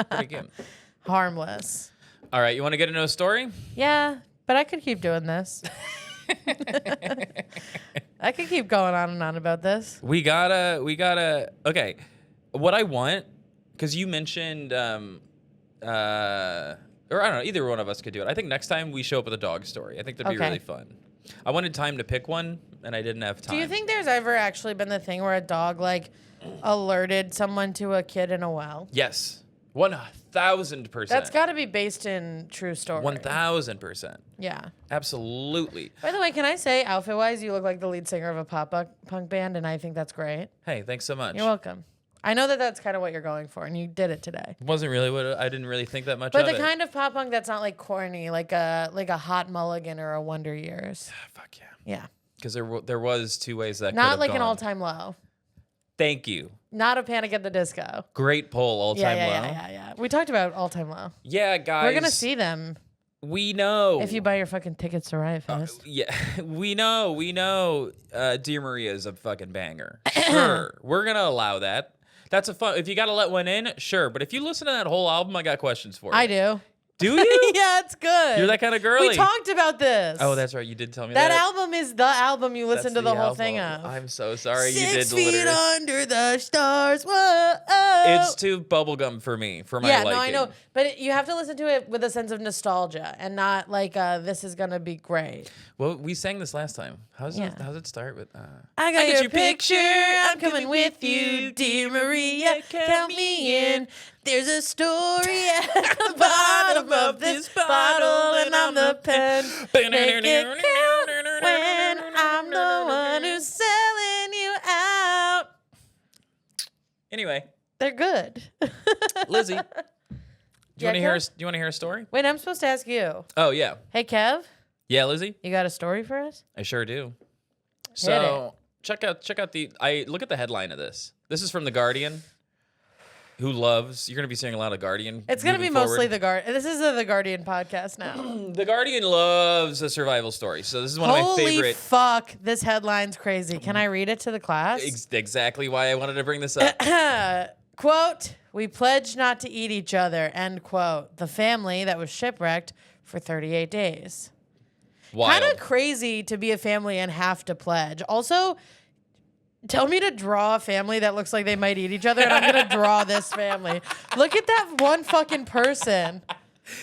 Speaker 1: Pretty cute.
Speaker 2: Harmless.
Speaker 1: All right, you want to get into a story?
Speaker 2: Yeah, but I could keep doing this. I could keep going on and on about this.
Speaker 1: We gotta. Okay, what I want, because you mentioned, or I don't know, either one of us could do it. I think next time we show up with a dog story. I think that'd be
Speaker 2: Okay.
Speaker 1: really fun. I wanted time to pick one, and I didn't have time.
Speaker 2: Do you think there's ever actually been the thing where a dog like alerted someone to a kid in a well?
Speaker 1: Yes, 1,000%.
Speaker 2: That's got to be based in true story.
Speaker 1: 1,000%.
Speaker 2: Yeah.
Speaker 1: Absolutely.
Speaker 2: By the way, can I say, outfit-wise, you look like the lead singer of a punk band, and I think that's great.
Speaker 1: Hey, thanks so much.
Speaker 2: You're welcome. I know that that's kind of what you're going for, and you did it today.
Speaker 1: Wasn't really what I didn't really think that much
Speaker 2: But
Speaker 1: of
Speaker 2: the
Speaker 1: it.
Speaker 2: kind of pop punk that's not like corny, like a Hot Mulligan or a Wonder Years.
Speaker 1: Fuck yeah.
Speaker 2: Yeah.
Speaker 1: Because there was two ways that could
Speaker 2: Not
Speaker 1: have
Speaker 2: like an
Speaker 1: gone.
Speaker 2: all-time low.
Speaker 1: Thank you.
Speaker 2: Not a Panic at the Disco.
Speaker 1: Great poll, all time low.
Speaker 2: Yeah. We talked about all-time low.
Speaker 1: Yeah, guys.
Speaker 2: We're gonna see them
Speaker 1: We know.
Speaker 2: if you buy your fucking tickets to Riot Fest.
Speaker 1: Yeah, we know. Dear Maria is a fucking banger. Sure, we're gonna allow that. That's a fun. If you gotta let one in, sure. But if you listen to that whole album, I got questions for you.
Speaker 2: I do.
Speaker 1: Do you?
Speaker 2: Yeah, it's good.
Speaker 1: You're that kind of girly.
Speaker 2: We talked about this.
Speaker 1: Oh, that's right. You did tell me that.
Speaker 2: That album is the album you listen
Speaker 1: That's
Speaker 2: to the whole
Speaker 1: album.
Speaker 2: thing of.
Speaker 1: I'm so sorry. You
Speaker 2: 6
Speaker 1: did
Speaker 2: feet
Speaker 1: literally.
Speaker 2: under the stars. Whoa.
Speaker 1: It's too bubblegum for me, for my
Speaker 2: Yeah,
Speaker 1: liking.
Speaker 2: no, I know. But you have to listen to it with a sense of nostalgia and not like this is going to be great.
Speaker 1: Well, we sang this last time. How's
Speaker 2: Yeah.
Speaker 1: it start with?
Speaker 2: I got your picture. I'm coming with you, dear Maria. Count me in. There's a story at the bottom of this bottle, and I'm the pen. Make it count when I'm the one who's selling you out.
Speaker 1: Anyway,
Speaker 2: They're good.
Speaker 1: Lizzie, do you
Speaker 2: Yeah,
Speaker 1: want to hear?
Speaker 2: Kev?
Speaker 1: Do you want to hear a story?
Speaker 2: Wait, I'm supposed to ask you.
Speaker 1: Oh yeah,
Speaker 2: Hey, Kev,
Speaker 1: yeah, Lizzie.
Speaker 2: you got a story for us?
Speaker 1: I sure do. So check out the. I look at the headline of this. This is from The Guardian. who loves. You're going to be seeing a lot of Guardian.
Speaker 2: It's going to be
Speaker 1: moving
Speaker 2: mostly
Speaker 1: forward.
Speaker 2: the Guardian. This is the Guardian podcast now.
Speaker 1: The Guardian loves a survival story, so this is one of my
Speaker 2: Holy
Speaker 1: favorite.
Speaker 2: fuck, this headline's crazy. Can I read it to the class?
Speaker 1: Exactly why I wanted to bring this up.
Speaker 2: Quote, we pledged not to eat each other, end quote. The family that was shipwrecked for 38 days.
Speaker 1: Wild.
Speaker 2: Kind of crazy to be a family and have to pledge. Also, tell me to draw a family that looks like they might eat each other, and I'm going to draw this family. Look at that one fucking person.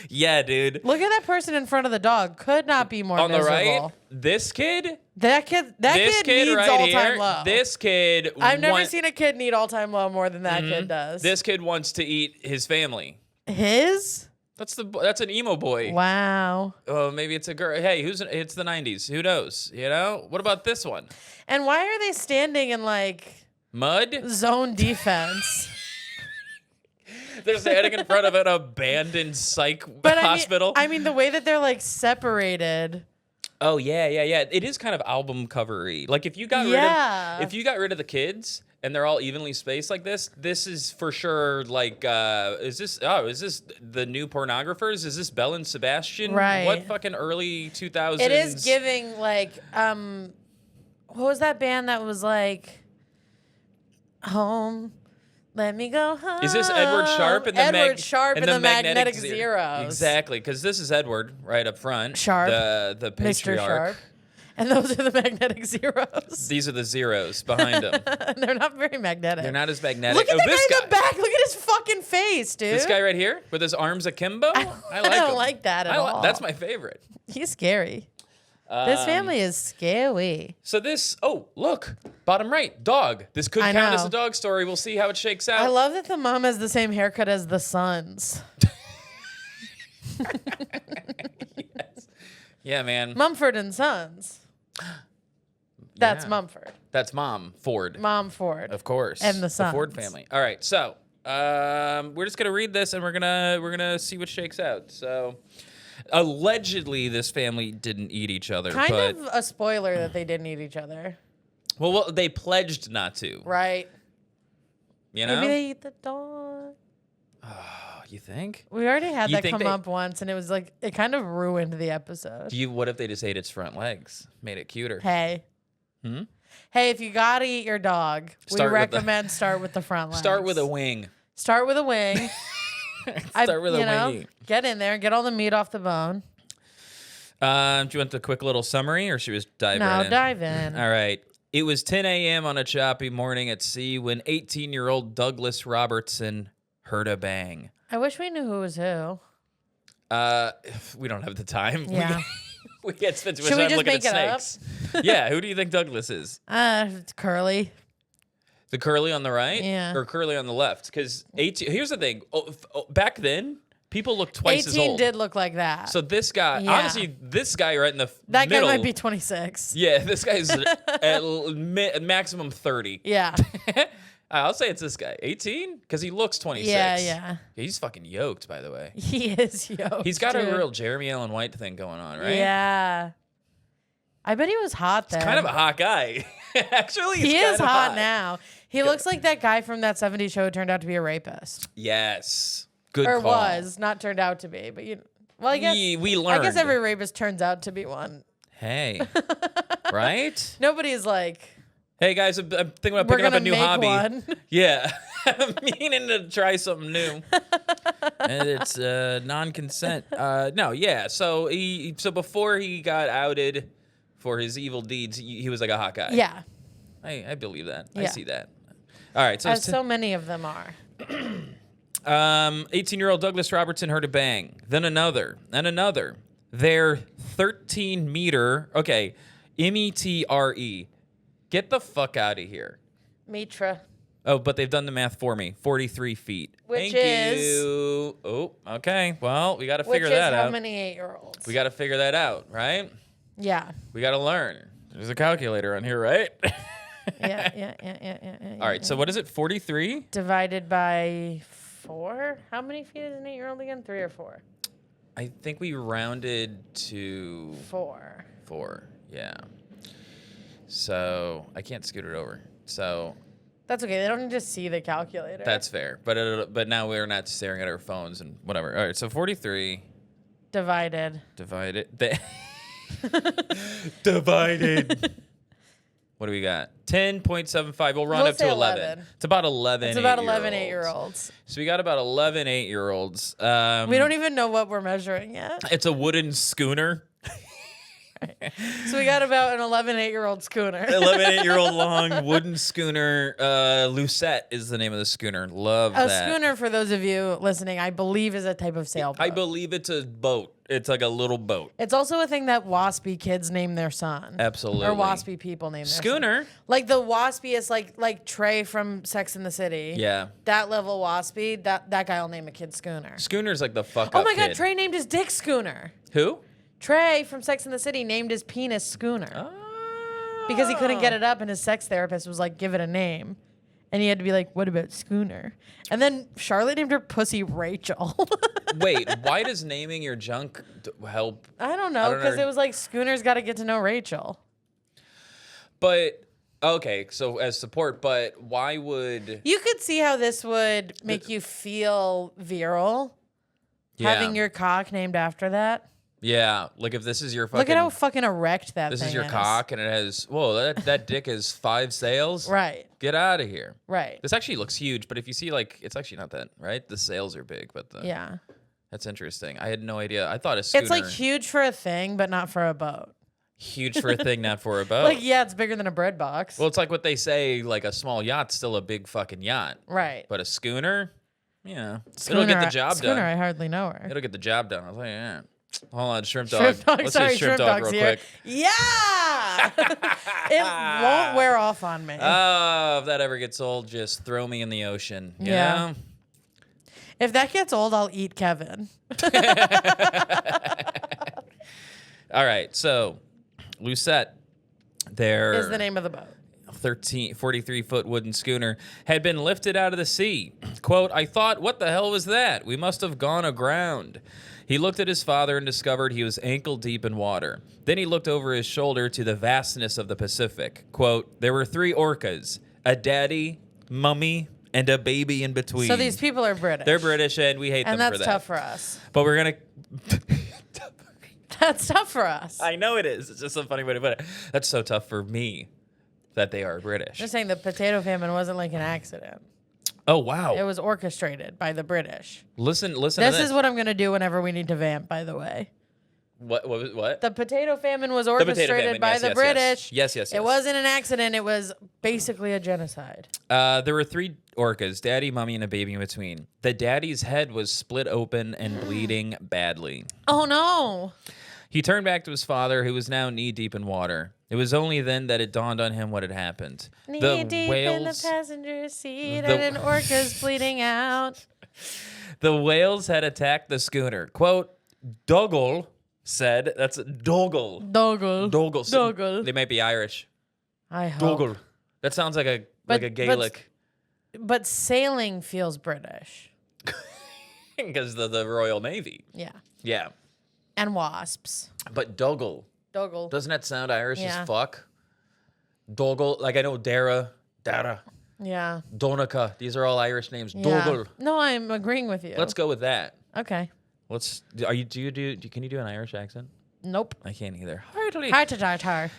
Speaker 1: Yeah, dude.
Speaker 2: Look at that person in front of the dog. Could not be more
Speaker 1: On the
Speaker 2: miserable.
Speaker 1: right, this kid.
Speaker 2: That kid needs
Speaker 1: right
Speaker 2: all-time
Speaker 1: here.
Speaker 2: low.
Speaker 1: This kid.
Speaker 2: I've never seen a kid need all-time low more than that kid does.
Speaker 1: This kid wants to eat his family.
Speaker 2: His?
Speaker 1: That's an emo boy.
Speaker 2: Wow.
Speaker 1: Oh, maybe it's a girl. Hey, it's the 90s. Who knows? You know? What about this one?
Speaker 2: And why are they standing in like
Speaker 1: Mud?
Speaker 2: zone defense?
Speaker 1: They're standing in front of an abandoned psych
Speaker 2: But
Speaker 1: hospital.
Speaker 2: I mean, the way that they're like separated.
Speaker 1: Oh yeah. It is kind of album covery. Like if you got rid of the kids and they're all evenly spaced like this is for sure like is this the new pornographers? Is this Belle and Sebastian?
Speaker 2: Right.
Speaker 1: What fucking early 2000s?
Speaker 2: It is giving like what was that band that was like home? Let me go home.
Speaker 1: Is this Edward Sharp and the
Speaker 2: Magnetic Zeros?
Speaker 1: Exactly, because this is Edward right up front.
Speaker 2: Sharp.
Speaker 1: The
Speaker 2: Mr.
Speaker 1: patriarch.
Speaker 2: Sharp. And those are the Magnetic Zeros.
Speaker 1: These are the zeros behind them.
Speaker 2: They're not very magnetic.
Speaker 1: They're not as magnetic.
Speaker 2: Look at that
Speaker 1: this
Speaker 2: guy in the back. Look at his fucking face, dude.
Speaker 1: This guy right here with his arms akimbo. I like
Speaker 2: don't
Speaker 1: him.
Speaker 2: like that at all.
Speaker 1: That's my favorite.
Speaker 2: He's scary. This family is scary.
Speaker 1: So this, look, bottom right, dog. This could
Speaker 2: I
Speaker 1: count as
Speaker 2: know.
Speaker 1: a dog story. We'll see how it shakes out.
Speaker 2: I love that the mom has the same haircut as the sons.
Speaker 1: Yes. Yeah, man.
Speaker 2: Mumford and Sons. That's
Speaker 1: Yeah.
Speaker 2: Mumford.
Speaker 1: That's Mom Ford.
Speaker 2: Mom Ford.
Speaker 1: Of course.
Speaker 2: And the
Speaker 1: The Ford
Speaker 2: sons.
Speaker 1: family. All right, so we're just gonna read this and we're gonna see what shakes out. So allegedly, this family didn't eat each other,
Speaker 2: Kind
Speaker 1: but
Speaker 2: of a spoiler that they didn't eat each other.
Speaker 1: well, they pledged not to.
Speaker 2: Right.
Speaker 1: You know?
Speaker 2: Maybe they eat the dog.
Speaker 1: Oh, you think?
Speaker 2: We already had
Speaker 1: You
Speaker 2: that
Speaker 1: think
Speaker 2: come
Speaker 1: they-
Speaker 2: up once, and it was like, it kind of ruined the episode.
Speaker 1: What if they just ate its front legs, made it cuter?
Speaker 2: Hey.
Speaker 1: Hmm?
Speaker 2: Hey, if you gotta eat your dog,
Speaker 1: Start
Speaker 2: we
Speaker 1: with the-
Speaker 2: recommend start with the front legs.
Speaker 1: Start with a wing.
Speaker 2: Start with a wing.
Speaker 1: Start with a wingy.
Speaker 2: Get in there, get all the meat off the bone.
Speaker 1: Do you want the quick little summary, or should we just dive right in?
Speaker 2: Dive in.
Speaker 1: All right. It was 10 a.m. on a choppy morning at sea when 18-year-old Douglas Robertson heard a bang.
Speaker 2: I wish we knew who was who.
Speaker 1: We don't have the time.
Speaker 2: Yeah.
Speaker 1: We can't spend too much
Speaker 2: Should we
Speaker 1: time
Speaker 2: just
Speaker 1: looking at
Speaker 2: make it up?
Speaker 1: snakes. Yeah, who do you think Douglas is?
Speaker 2: It's Curly.
Speaker 1: The curly on the right?
Speaker 2: Yeah.
Speaker 1: Or curly on the left? Because 18, here's the thing. Back then, people looked twice as
Speaker 2: 18
Speaker 1: old.
Speaker 2: did look like that.
Speaker 1: So this guy,
Speaker 2: Yeah.
Speaker 1: honestly, this guy right in the
Speaker 2: that
Speaker 1: middle.
Speaker 2: guy might be 26.
Speaker 1: Yeah, this guy's at maximum 30.
Speaker 2: Yeah.
Speaker 1: I'll say it's this guy. 18? Because he looks 26.
Speaker 2: Yeah.
Speaker 1: He's fucking yoked, by the way.
Speaker 2: He is yoked.
Speaker 1: He's got
Speaker 2: dude.
Speaker 1: a real Jeremy Allen White thing going on, right?
Speaker 2: Yeah. I bet he was hot then.
Speaker 1: Kind of a hot guy. Actually,
Speaker 2: He
Speaker 1: he's
Speaker 2: is
Speaker 1: kinda
Speaker 2: hot now. He looks like that guy from that 70s show who turned out to be a rapist.
Speaker 1: Yes. Good
Speaker 2: Or
Speaker 1: call.
Speaker 2: was, not turned out to be. But well, I guess
Speaker 1: We learned.
Speaker 2: I guess every rapist turns out to be one.
Speaker 1: Hey. Right?
Speaker 2: Nobody's like,
Speaker 1: Hey, guys, I'm thinking about
Speaker 2: we're
Speaker 1: picking up
Speaker 2: gonna
Speaker 1: a new
Speaker 2: make
Speaker 1: hobby.
Speaker 2: one.
Speaker 1: Yeah. I'm meaning to try something new. And it's non-consent. No, yeah. So before he got outed for his evil deeds, he was like a hot guy.
Speaker 2: Yeah.
Speaker 1: I believe that. I
Speaker 2: Yeah.
Speaker 1: see that. All right. So
Speaker 2: As so many of them are.
Speaker 1: 18-year-old Douglas Robertson heard a bang, then another, and another. Their 13-meter, METRE. Get the fuck out of here.
Speaker 2: Mitra.
Speaker 1: Oh, but they've done the math for me. 43 feet.
Speaker 2: Which
Speaker 1: Thank
Speaker 2: is-
Speaker 1: you. Oh, okay. Well, we got to
Speaker 2: Which
Speaker 1: figure
Speaker 2: is
Speaker 1: that
Speaker 2: how
Speaker 1: out.
Speaker 2: many 8-year-olds?
Speaker 1: We got to figure that out, right?
Speaker 2: Yeah.
Speaker 1: We got to learn. There's a calculator on here, right?
Speaker 2: Yeah.
Speaker 1: All right. So what is it? 43?
Speaker 2: Divided by 4? How many feet is an 8-year-old again? 3 or 4?
Speaker 1: I think we rounded to
Speaker 2: 4.
Speaker 1: 4. Yeah. So I can't scoot it over. So
Speaker 2: That's okay. They don't need to see the calculator.
Speaker 1: That's fair. But now we're not staring at our phones and whatever. All right, so 43
Speaker 2: divided.
Speaker 1: Divided. What do we got? 10.75. We'll round up to 11. It's about 11.
Speaker 2: It's about 11 8-year-olds.
Speaker 1: So we got about 11 8-year-olds.
Speaker 2: We don't even know what we're measuring yet.
Speaker 1: It's a wooden schooner.
Speaker 2: So we got about an 11 8-year-old schooner.
Speaker 1: 11 8-year-old long wooden schooner. Lucette is the name of the schooner. Love that.
Speaker 2: A schooner, for those of you listening, I believe is a type of sailboat.
Speaker 1: I believe it's a boat. It's like a little boat.
Speaker 2: It's also a thing that waspy kids name their son.
Speaker 1: Absolutely.
Speaker 2: Or waspy people name their
Speaker 1: schooner.
Speaker 2: son. Like the waspiest, like Trey from Sex and the City.
Speaker 1: Yeah.
Speaker 2: That level waspy, that guy will name a kid Schooner.
Speaker 1: Schooner's like the fuck
Speaker 2: Oh
Speaker 1: up
Speaker 2: my God,
Speaker 1: kid.
Speaker 2: Trey named his dick Schooner.
Speaker 1: Who?
Speaker 2: Trey from Sex and the City named his penis Schooner.
Speaker 1: Oh.
Speaker 2: Because he couldn't get it up and his sex therapist was like, give it a name. And he had to be like, what about Schooner? And then Charlotte named her pussy Rachel.
Speaker 1: Wait, why does naming your junk help?
Speaker 2: I don't know, because it was like Schooner's got to get to know Rachel.
Speaker 1: But, okay, so as support, but why would...
Speaker 2: You could see how this would make you feel virile.
Speaker 1: Yeah.
Speaker 2: Having your cock named after that.
Speaker 1: Yeah, like if this is your fucking...
Speaker 2: Look at how fucking erect that thing is.
Speaker 1: This is your cock and it has... Whoa, that dick has 5 sails?
Speaker 2: Right.
Speaker 1: Get out of here.
Speaker 2: Right.
Speaker 1: This actually looks huge, but if you see, like, it's actually not that, right? The sails are big, but the...
Speaker 2: Yeah.
Speaker 1: That's interesting. I had no idea. I thought a schooner...
Speaker 2: It's like huge for a thing, but not for a boat.
Speaker 1: Huge for a thing, not for a boat.
Speaker 2: Like, yeah, it's bigger than a bread box.
Speaker 1: Well, it's like what they say, like a small yacht's still a big fucking yacht.
Speaker 2: Right.
Speaker 1: But a schooner, yeah.
Speaker 2: Schooner,
Speaker 1: It'll get the job
Speaker 2: schooner,
Speaker 1: done.
Speaker 2: I hardly know her.
Speaker 1: It'll get the job done. I'll tell you that. Hold on, shrimp dog.
Speaker 2: Shrimp dog,
Speaker 1: Let's
Speaker 2: sorry,
Speaker 1: say shrimp dog
Speaker 2: dog's
Speaker 1: real
Speaker 2: here.
Speaker 1: quick.
Speaker 2: Yeah! It won't wear off on me.
Speaker 1: Oh, if that ever gets old, just throw me in the ocean. You
Speaker 2: Yeah.
Speaker 1: know?
Speaker 2: If that gets old, I'll eat Kevin.
Speaker 1: All right, so Lucette, there
Speaker 2: Is the name of the boat.
Speaker 1: 43-foot wooden schooner had been lifted out of the sea. Quote, I thought, what the hell was that? We must have gone aground. He looked at his father and discovered he was ankle deep in water. Then he looked over his shoulder to the vastness of the Pacific. Quote, there were 3 orcas, a daddy, mummy, and a baby in between.
Speaker 2: So these people are British.
Speaker 1: They're British, and we hate them for that.
Speaker 2: And that's tough for us.
Speaker 1: But we're going to...
Speaker 2: That's tough for us.
Speaker 1: I know it is. It's just a funny way to put it. That's so tough for me that they are British.
Speaker 2: Just saying the potato famine wasn't like an accident.
Speaker 1: Oh, wow.
Speaker 2: It was orchestrated by the British.
Speaker 1: Listen to this.
Speaker 2: This is what I'm going to do whenever we need to vamp, by the way.
Speaker 1: What?
Speaker 2: The potato famine was orchestrated by the British.
Speaker 1: Yes.
Speaker 2: It wasn't an accident. It was basically a genocide.
Speaker 1: There were 3 orcas, daddy, mummy, and a baby in between. The daddy's head was split open and bleeding badly.
Speaker 2: Oh, no.
Speaker 1: He turned back to his father, who was now knee-deep in water. It was only then that it dawned on him what had happened.
Speaker 2: Knee-deep in the passenger seat and an orca's bleeding out.
Speaker 1: The whales had attacked the schooner. Quote, Dougal said, that's Dougal.
Speaker 2: Dougal.
Speaker 1: They might be Irish.
Speaker 2: I hope.
Speaker 1: Dougal. That sounds like a Gaelic.
Speaker 2: But sailing feels British.
Speaker 1: Because the Royal Navy.
Speaker 2: Yeah.
Speaker 1: Yeah.
Speaker 2: And wasps.
Speaker 1: But Dougal.
Speaker 2: Dougal.
Speaker 1: Doesn't that sound Irish
Speaker 2: Yeah.
Speaker 1: as fuck? Dougal. Like I know Dara,
Speaker 2: Yeah.
Speaker 1: Donica. These are all Irish names.
Speaker 2: Yeah.
Speaker 1: Dougal.
Speaker 2: No, I'm agreeing with you.
Speaker 1: Let's go with that.
Speaker 2: Okay.
Speaker 1: Can you do an Irish accent?
Speaker 2: Nope.
Speaker 1: I can't either.
Speaker 2: Hi.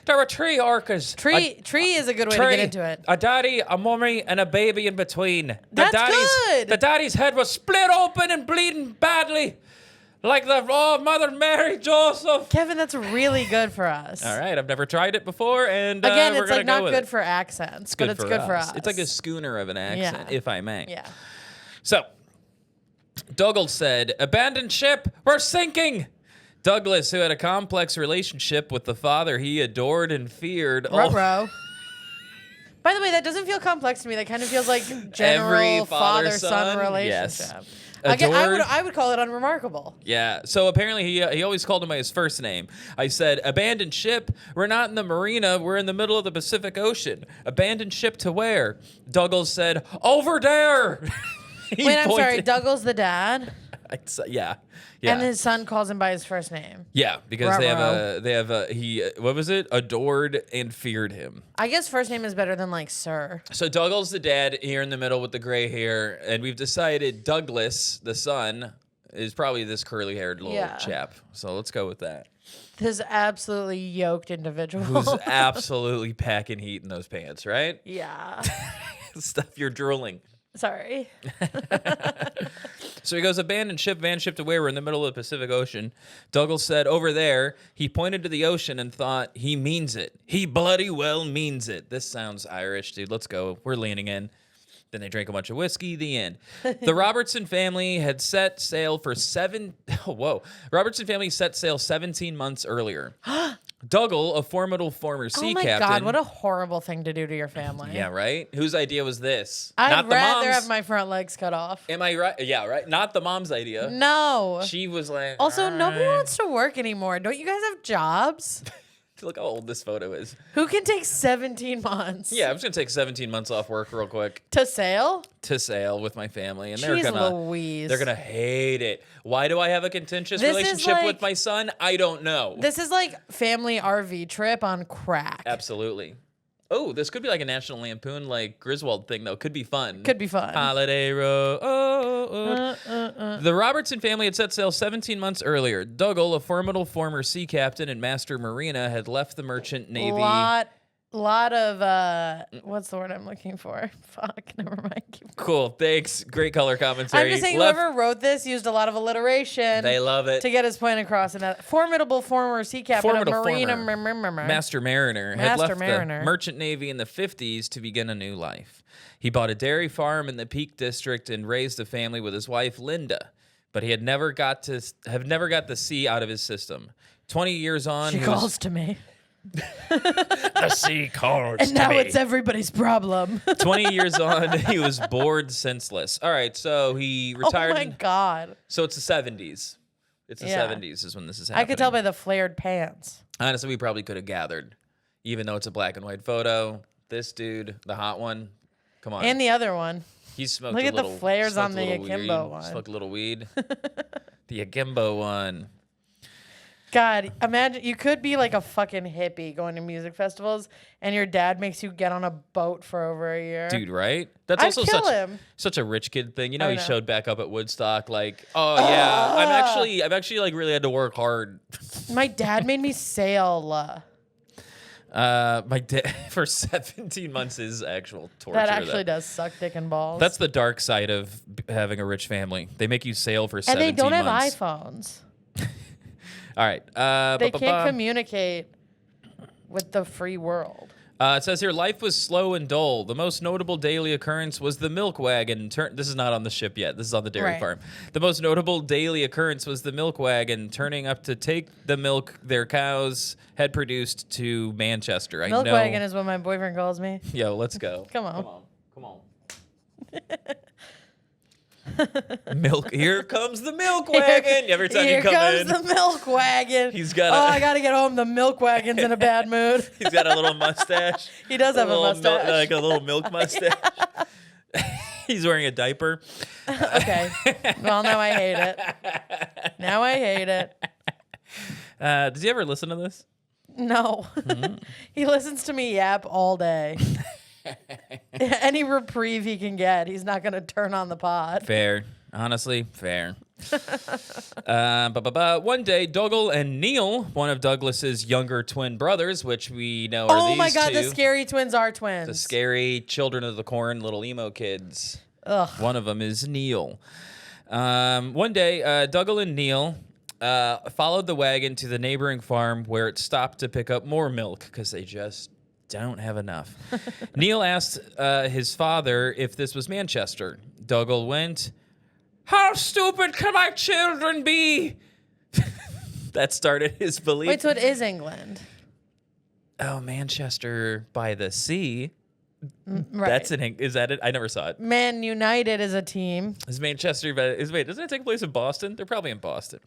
Speaker 1: There were 3 orcas.
Speaker 2: Tree is a good way to get into it.
Speaker 1: A daddy, a mummy, and a baby in between.
Speaker 2: That's good.
Speaker 1: The daddy's head was split open and bleeding badly. Like the Mother Mary Joseph.
Speaker 2: Kevin, that's really good for us.
Speaker 1: All right, I've never tried it before, and
Speaker 2: again,
Speaker 1: we're
Speaker 2: it's
Speaker 1: gonna
Speaker 2: like
Speaker 1: go
Speaker 2: not
Speaker 1: with
Speaker 2: good
Speaker 1: it.
Speaker 2: for accents, but it's good for us.
Speaker 1: It's like a schooner of an accent, if I may.
Speaker 2: Yeah.
Speaker 1: So, Dougal said, "Abandoned ship, we're sinking." Douglas, who had a complex relationship with the father he adored and feared.
Speaker 2: Ruh-roh. By the way, that doesn't feel complex to me. That kind of feels like general
Speaker 1: Every
Speaker 2: father-son
Speaker 1: father-son?
Speaker 2: relationship.
Speaker 1: Yes.
Speaker 2: Again,
Speaker 1: Adored.
Speaker 2: I would call it unremarkable.
Speaker 1: Yeah, so apparently he always called him by his first name. I said, abandoned ship? We're not in the marina. We're in the middle of the Pacific Ocean. Abandoned ship to where? Douglas said, over there.
Speaker 2: Wait, I'm sorry. Douglas the dad?
Speaker 1: Yeah.
Speaker 2: And his son calls him by his first name.
Speaker 1: Yeah, because
Speaker 2: Ruh-roh.
Speaker 1: what was it? Adored and feared him.
Speaker 2: I guess first name is better than like sir.
Speaker 1: So Douglas, the dad, here in the middle with the gray hair, and we've decided Douglas, the son, is probably this curly-haired little chap. So let's go with that.
Speaker 2: This absolutely yoked individual.
Speaker 1: Who's absolutely packing heat in those pants, right?
Speaker 2: Yeah.
Speaker 1: Stuff you're drooling.
Speaker 2: Sorry.
Speaker 1: So he goes, abandoned ship, van shipped away. We're in the middle of the Pacific Ocean. Douglas said, over there, he pointed to the ocean and thought, he means it. He bloody well means it. This sounds Irish, dude. Let's go. We're leaning in. Then they drank a bunch of whiskey. The end. The Robertson family had set sail for Robertson family set sail 17 months earlier. Dougal, a formidable former sea captain.
Speaker 2: Oh my God, what a horrible thing to do to your family.
Speaker 1: Yeah, right? Whose idea was this?
Speaker 2: I'd
Speaker 1: Not the
Speaker 2: rather
Speaker 1: mom's.
Speaker 2: have my front legs cut off.
Speaker 1: Am I right? Yeah, right. Not the mom's idea.
Speaker 2: No.
Speaker 1: She was like,
Speaker 2: Also,
Speaker 1: all
Speaker 2: nobody
Speaker 1: right.
Speaker 2: wants to work anymore. Don't you guys have jobs?
Speaker 1: Look how old this photo is.
Speaker 2: Who can take 17 months?
Speaker 1: Yeah, I'm just gonna take 17 months off work real quick
Speaker 2: To sail?
Speaker 1: to sail with my family, and
Speaker 2: Jeez Louise.
Speaker 1: they're gonna hate it. Why do I have a contentious
Speaker 2: This is
Speaker 1: relationship with
Speaker 2: like-
Speaker 1: my son? I don't know.
Speaker 2: This is like family RV trip on crack.
Speaker 1: Absolutely. Oh, this could be like a National Lampoon like Griswold thing though. Could be fun.
Speaker 2: Could be fun.
Speaker 1: Holiday Row. The Robertson family had set sail 17 months earlier. Dougal, a formidable former sea captain and master marina, had left the merchant navy.
Speaker 2: Lot of what's the word I'm looking for? Fuck, never mind.
Speaker 1: Cool, thanks. Great color commentary.
Speaker 2: I'm just saying whoever wrote this used a lot of alliteration.
Speaker 1: They love it.
Speaker 2: To get his point across. And that formidable former sea captain of marina.
Speaker 1: Master mariner had
Speaker 2: Master
Speaker 1: left
Speaker 2: mariner.
Speaker 1: the merchant navy in the 50s to begin a new life. He bought a dairy farm in the Peak District and raised a family with his wife Linda, but he had never got the sea out of his system. 20 years on,
Speaker 2: She calls to me.
Speaker 1: the sea calls
Speaker 2: And now it's everybody's problem.
Speaker 1: 20 years on, he was bored senseless. All right, so he retired.
Speaker 2: Oh my God.
Speaker 1: So it's the 70s. It's the
Speaker 2: Yeah.
Speaker 1: 70s is when this is happening.
Speaker 2: I could tell by the flared pants.
Speaker 1: Honestly, we probably could have gathered, even though it's a black and white photo. This dude, the hot one, come on.
Speaker 2: And the other one.
Speaker 1: He smoked
Speaker 2: Look
Speaker 1: a
Speaker 2: at the
Speaker 1: little,
Speaker 2: flares
Speaker 1: smoked
Speaker 2: on
Speaker 1: a
Speaker 2: the
Speaker 1: little
Speaker 2: akimbo
Speaker 1: weed,
Speaker 2: one.
Speaker 1: Smoked a little weed. The akimbo one.
Speaker 2: God, imagine you could be like a fucking hippie going to music festivals, and your dad makes you get on a boat for over a year.
Speaker 1: Dude, right? That's
Speaker 2: I'd
Speaker 1: also
Speaker 2: kill him.
Speaker 1: such a rich kid thing. You know,
Speaker 2: I
Speaker 1: he
Speaker 2: know.
Speaker 1: showed back up at Woodstock like, oh yeah, I've actually like really had to work hard.
Speaker 2: My dad made me sail.
Speaker 1: My dad for 17 months is actual torture.
Speaker 2: That actually does suck dick and balls.
Speaker 1: That's the dark side of having a rich family. They make you sail for 17
Speaker 2: and they don't have
Speaker 1: months.
Speaker 2: iPhones.
Speaker 1: All right.
Speaker 2: They can't communicate with the free world.
Speaker 1: It says here, life was slow and dull. The most notable daily occurrence was the milk wagon. This is not on the ship yet. This is on the dairy
Speaker 2: Right.
Speaker 1: farm. The most notable daily occurrence was the milk wagon turning up to take the milk their cows had produced to Manchester. I
Speaker 2: Milk
Speaker 1: know.
Speaker 2: wagon is what my boyfriend calls me.
Speaker 1: Yo, let's go.
Speaker 2: Come on.
Speaker 1: Come on. Milk. Here comes the milk wagon. Every time
Speaker 2: Here
Speaker 1: you come
Speaker 2: comes
Speaker 1: in,
Speaker 2: the milk wagon.
Speaker 1: he's got
Speaker 2: I gotta get home. The milk wagon's in a bad mood.
Speaker 1: he's got a little mustache.
Speaker 2: He does have a
Speaker 1: little
Speaker 2: mustache.
Speaker 1: like a little milk mustache. He's wearing a diaper.
Speaker 2: Okay. Well, now I hate it. Now I hate it.
Speaker 1: Does he ever listen to this?
Speaker 2: No. He listens to me yap all day. Any reprieve he can get, he's not going to turn on the pod.
Speaker 1: Fair. Honestly, fair. One day, Dougal and Neil, one of Douglas's younger twin brothers, which we know are
Speaker 2: Oh
Speaker 1: these
Speaker 2: my God,
Speaker 1: two,
Speaker 2: the scary twins are twins.
Speaker 1: the scary children of the corn, little emo kids.
Speaker 2: Ugh.
Speaker 1: One of them is Neil. One day, Dougal and Neil followed the wagon to the neighboring farm where it stopped to pick up more milk because they just don't have enough. Neil asked his father if this was Manchester. Dougal went, "How stupid can my children be?" That started his belief.
Speaker 2: Wait, so it is England.
Speaker 1: Oh, Manchester by the sea.
Speaker 2: Right.
Speaker 1: That's is that it? I never saw it.
Speaker 2: Man United is a team.
Speaker 1: Is Manchester? Wait, doesn't it take place in Boston? They're probably in Boston.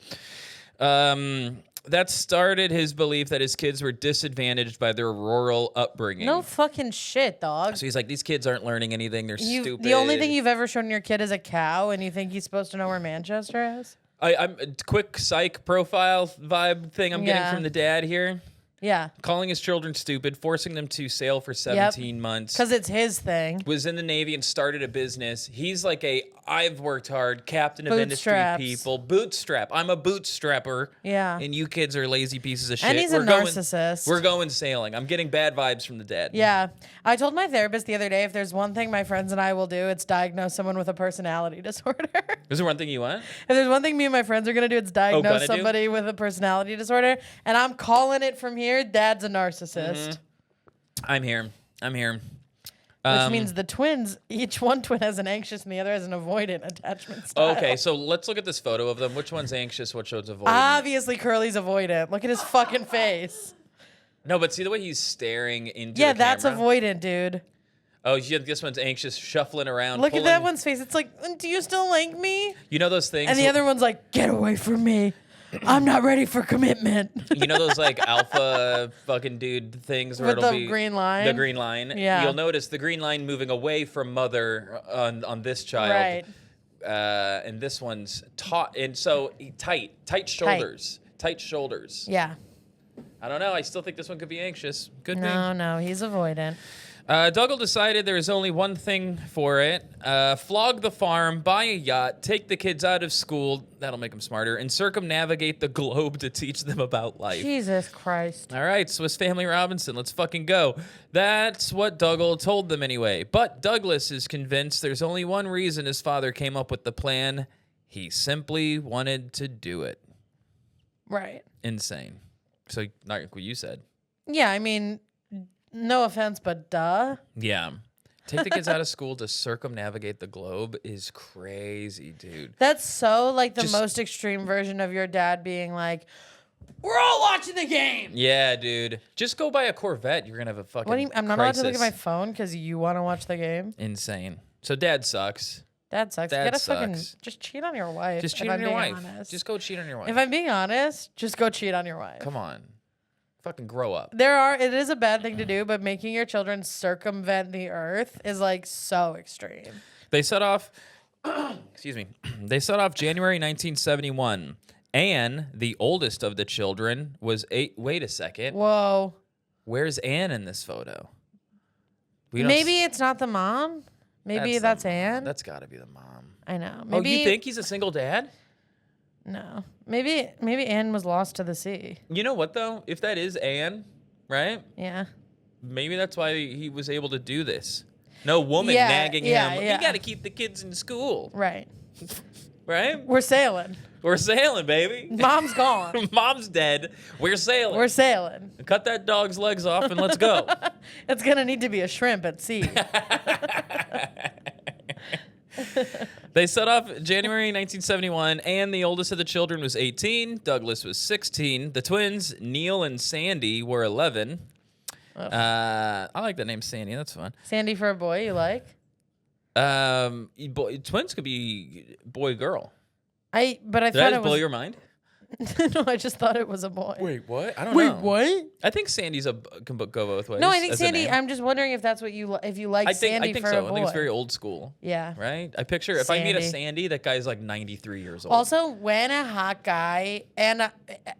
Speaker 1: That started his belief that his kids were disadvantaged by their rural upbringing.
Speaker 2: No fucking shit, dog.
Speaker 1: So he's like, these kids aren't learning anything. They're stupid.
Speaker 2: The only thing you've ever shown your kid is a cow, and you think he's supposed to know where Manchester is?
Speaker 1: I'm a quick psych profile vibe thing I'm getting from the dad here.
Speaker 2: Yeah.
Speaker 1: Calling his children stupid, forcing them to sail for 17 months.
Speaker 2: Because it's his thing.
Speaker 1: Was in the Navy and started a business. He's like I've worked hard, captain of industry people. Bootstrap. I'm a bootstrapper.
Speaker 2: Yeah.
Speaker 1: And you kids are lazy pieces of shit.
Speaker 2: And he's a narcissist.
Speaker 1: We're going sailing. I'm getting bad vibes from the dad.
Speaker 2: Yeah. I told my therapist the other day, if there's one thing my friends and I will do, it's diagnose someone with a personality disorder.
Speaker 1: Is there one thing you want?
Speaker 2: If there's one thing me and my friends are going to do, it's diagnose somebody with a personality disorder. And I'm calling it from here, Dad's a narcissist.
Speaker 1: I'm here.
Speaker 2: Which means the twins, each one twin has an anxious and the other has an avoidant attachment style.
Speaker 1: Okay, so let's look at this photo of them. Which one's anxious? Which one's avoidant?
Speaker 2: Obviously, Curly's avoidant. Look at his fucking face.
Speaker 1: No, but see the way he's staring into
Speaker 2: Yeah,
Speaker 1: the
Speaker 2: that's
Speaker 1: camera?
Speaker 2: avoidant, dude.
Speaker 1: Oh, yeah, this one's anxious, shuffling around.
Speaker 2: Look at that one's face. It's like, do you still like me?
Speaker 1: You know those things?
Speaker 2: And the other one's like, get away from me. I'm not ready for commitment.
Speaker 1: You know those like alpha fucking dude things where
Speaker 2: With
Speaker 1: it'll
Speaker 2: the
Speaker 1: be
Speaker 2: green line?
Speaker 1: The green line.
Speaker 2: Yeah.
Speaker 1: You'll notice the green line moving away from mother on this child.
Speaker 2: Right.
Speaker 1: And this one's taut and so tight shoulders. Tight shoulders.
Speaker 2: Yeah.
Speaker 1: I don't know. I still think this one could be anxious. Could be.
Speaker 2: No, he's avoidant.
Speaker 1: Dougal decided there is only one thing for it. Flog the farm, buy a yacht, take the kids out of school, that'll make them smarter, and circumnavigate the globe to teach them about life.
Speaker 2: Jesus Christ.
Speaker 1: All right, Swiss Family Robinson, let's fucking go. That's what Dougal told them anyway. But Douglas is convinced there's only one reason his father came up with the plan. He simply wanted to do it.
Speaker 2: Right.
Speaker 1: Insane. So, not what you said.
Speaker 2: Yeah, I mean, no offense, but duh.
Speaker 1: Yeah. Take the kids out of school to circumnavigate the globe is crazy, dude.
Speaker 2: That's so like the most extreme version of your dad being like, we're all watching the game.
Speaker 1: Yeah, dude. Just go buy a Corvette. You're going to have a fucking
Speaker 2: What do you, I'm not allowed to look at my phone because you want to watch the game?
Speaker 1: Insane. So dad sucks.
Speaker 2: Dad sucks.
Speaker 1: Dad
Speaker 2: Get a
Speaker 1: sucks.
Speaker 2: fucking, just cheat on your wife.
Speaker 1: Just cheat
Speaker 2: if
Speaker 1: on
Speaker 2: I'm
Speaker 1: your
Speaker 2: being
Speaker 1: wife.
Speaker 2: honest.
Speaker 1: Just go cheat on your wife.
Speaker 2: If I'm being honest, just go cheat on your wife.
Speaker 1: Come on. Fucking grow up.
Speaker 2: It is a bad thing to do, but making your children circumvent the earth is like so extreme.
Speaker 1: They set off, excuse me, they set off January 1971. Anne, the oldest of the children, was 8. Wait a second.
Speaker 2: Whoa.
Speaker 1: Where's Anne in this photo?
Speaker 2: Maybe it's not the mom. Maybe that's Anne.
Speaker 1: That's got to be the mom.
Speaker 2: I know. Maybe,
Speaker 1: you think he's a single dad?
Speaker 2: No. Maybe Anne was lost to the sea.
Speaker 1: You know what, though? If that is Anne, right?
Speaker 2: Yeah.
Speaker 1: Maybe that's why he was able to do this. No woman nagging him.
Speaker 2: Yeah.
Speaker 1: You got to keep the kids in school.
Speaker 2: Right.
Speaker 1: Right?
Speaker 2: We're sailing.
Speaker 1: We're sailing, baby.
Speaker 2: Mom's gone.
Speaker 1: Mom's dead. We're sailing.
Speaker 2: We're sailing.
Speaker 1: Cut that dog's legs off and let's go.
Speaker 2: It's going to need to be a shrimp at sea.
Speaker 1: They set off January 1971, and the oldest of the children was 18. Douglas was 16. The twins, Neil and Sandy, were 11. I like that name, Sandy. That's fun.
Speaker 2: Sandy for a boy, you like?
Speaker 1: Twins could be boy, girl.
Speaker 2: Did
Speaker 1: I just blow your mind?
Speaker 2: No, I just thought it was a boy.
Speaker 1: Wait, what? I don't know.
Speaker 2: What?
Speaker 1: I think Sandy's can go both ways.
Speaker 2: No, I think
Speaker 1: as a
Speaker 2: Sandy.
Speaker 1: name.
Speaker 2: I'm just wondering if that's what if you like Sandy
Speaker 1: I think
Speaker 2: for
Speaker 1: so.
Speaker 2: a boy.
Speaker 1: I think it's very old school.
Speaker 2: Yeah.
Speaker 1: Right? I picture if I meet a
Speaker 2: Sandy.
Speaker 1: Sandy, that guy's like 93 years old.
Speaker 2: Also, when a hot guy, and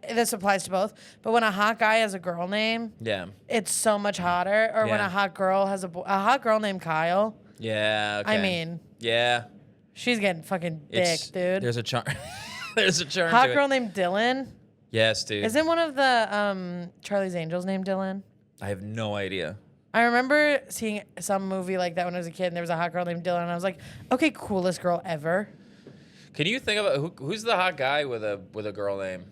Speaker 2: this applies to both, but when a hot guy has a girl name,
Speaker 1: yeah.
Speaker 2: it's so much hotter. Or when
Speaker 1: Yeah.
Speaker 2: a hot girl has a hot girl named Kyle.
Speaker 1: Yeah. Okay.
Speaker 2: I mean,
Speaker 1: yeah.
Speaker 2: she's getting fucking dick, dude.
Speaker 1: There's a charm. There's a charm.
Speaker 2: Hot
Speaker 1: to
Speaker 2: girl
Speaker 1: it.
Speaker 2: named Dylan.
Speaker 1: Yes, dude.
Speaker 2: Isn't one of the Charlie's Angels named Dylan?
Speaker 1: I have no idea.
Speaker 2: I remember seeing some movie like that when I was a kid, and there was a hot girl named Dylan, and I was like, okay, coolest girl ever.
Speaker 1: Can you think of who's the hot guy with a girl name?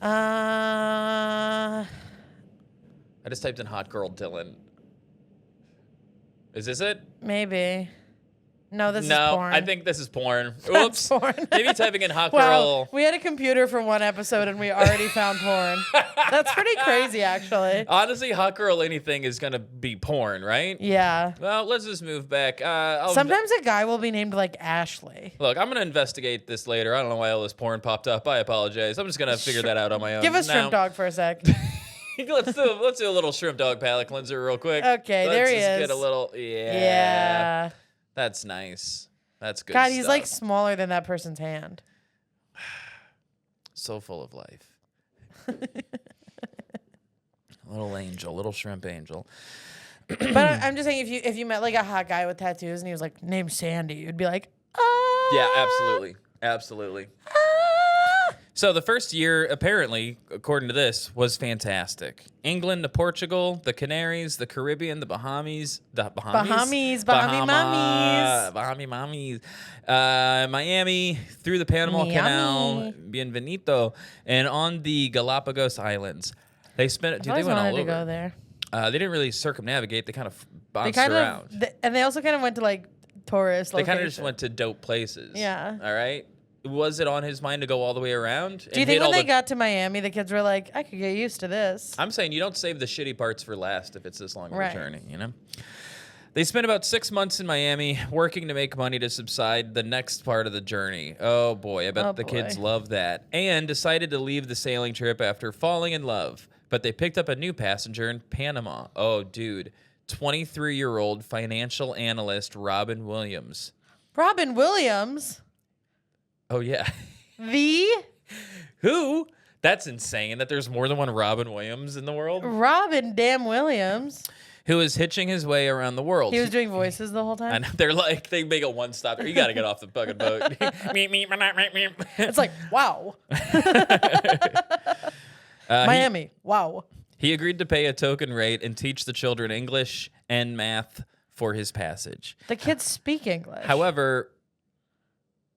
Speaker 2: Uh,
Speaker 1: I just typed in hot girl Dylan. Is this it?
Speaker 2: maybe. No, this is
Speaker 1: No,
Speaker 2: porn.
Speaker 1: I think this is porn.
Speaker 2: That's
Speaker 1: Oops.
Speaker 2: porn.
Speaker 1: Maybe typing in hot
Speaker 2: Wow,
Speaker 1: girl.
Speaker 2: we had a computer for one episode and we already found porn. That's pretty crazy, actually.
Speaker 1: Honestly, hot girl anything is gonna be porn, right?
Speaker 2: Yeah.
Speaker 1: Well, let's just move back.
Speaker 2: Sometimes a guy will be named like Ashley.
Speaker 1: Look, I'm gonna investigate this later. I don't know why all this porn popped up. I apologize. I'm just gonna figure that out on my own.
Speaker 2: Give us shrimp dog for a sec.
Speaker 1: let's do a little shrimp dog palate cleanser real quick.
Speaker 2: Okay,
Speaker 1: let's
Speaker 2: there he
Speaker 1: just
Speaker 2: is.
Speaker 1: Get a little.
Speaker 2: Yeah.
Speaker 1: That's nice. That's good.
Speaker 2: God, he's
Speaker 1: stuff.
Speaker 2: like smaller than that person's hand.
Speaker 1: So full of life. Little angel, little shrimp angel.
Speaker 2: But I'm just saying, if you met like a hot guy with tattoos and he was like named Sandy, you'd be like, ah.
Speaker 1: Yeah, absolutely.
Speaker 2: Ah.
Speaker 1: So the first year, apparently, according to this, was fantastic. England to Portugal, the Canaries, the Caribbean, the Bahamas,
Speaker 2: Bahami mommies.
Speaker 1: Miami, through the Panama
Speaker 2: Miami.
Speaker 1: Canal, Bienvenido, and on the Galapagos Islands. They spent. Dude, they went all over.
Speaker 2: To go there.
Speaker 1: They didn't really circumnavigate. They kind of
Speaker 2: They
Speaker 1: bounced around.
Speaker 2: and they also kind of went to like tourist
Speaker 1: They
Speaker 2: locations.
Speaker 1: kind of just went to dope places.
Speaker 2: Yeah.
Speaker 1: All right. Was it on his mind to go all the way around?
Speaker 2: Do you think when they got to Miami, the kids were like, I could get used to this?
Speaker 1: I'm saying you don't save the shitty parts for last if it's this long of a
Speaker 2: Right.
Speaker 1: journey, you know? They spent about 6 months in Miami working to make money to subside the next part of the journey. Oh boy, I bet the kids love that. And decided to leave the sailing trip after falling in love. But they picked up a new passenger in Panama. Oh, dude. 23-year-old financial analyst Robin Williams.
Speaker 2: Robin Williams?
Speaker 1: Oh, yeah.
Speaker 2: The?
Speaker 1: Who? That's insane that there's more than one Robin Williams in the world.
Speaker 2: Robin damn Williams.
Speaker 1: Who is hitching his way around the world.
Speaker 2: He was doing voices the whole time?
Speaker 1: And they're like, they make a one-stop. You got to get off the fucking boat.
Speaker 2: It's like, wow. Miami, wow.
Speaker 1: He agreed to pay a token rate and teach the children English and math for his passage.
Speaker 2: The kids speak English.
Speaker 1: However,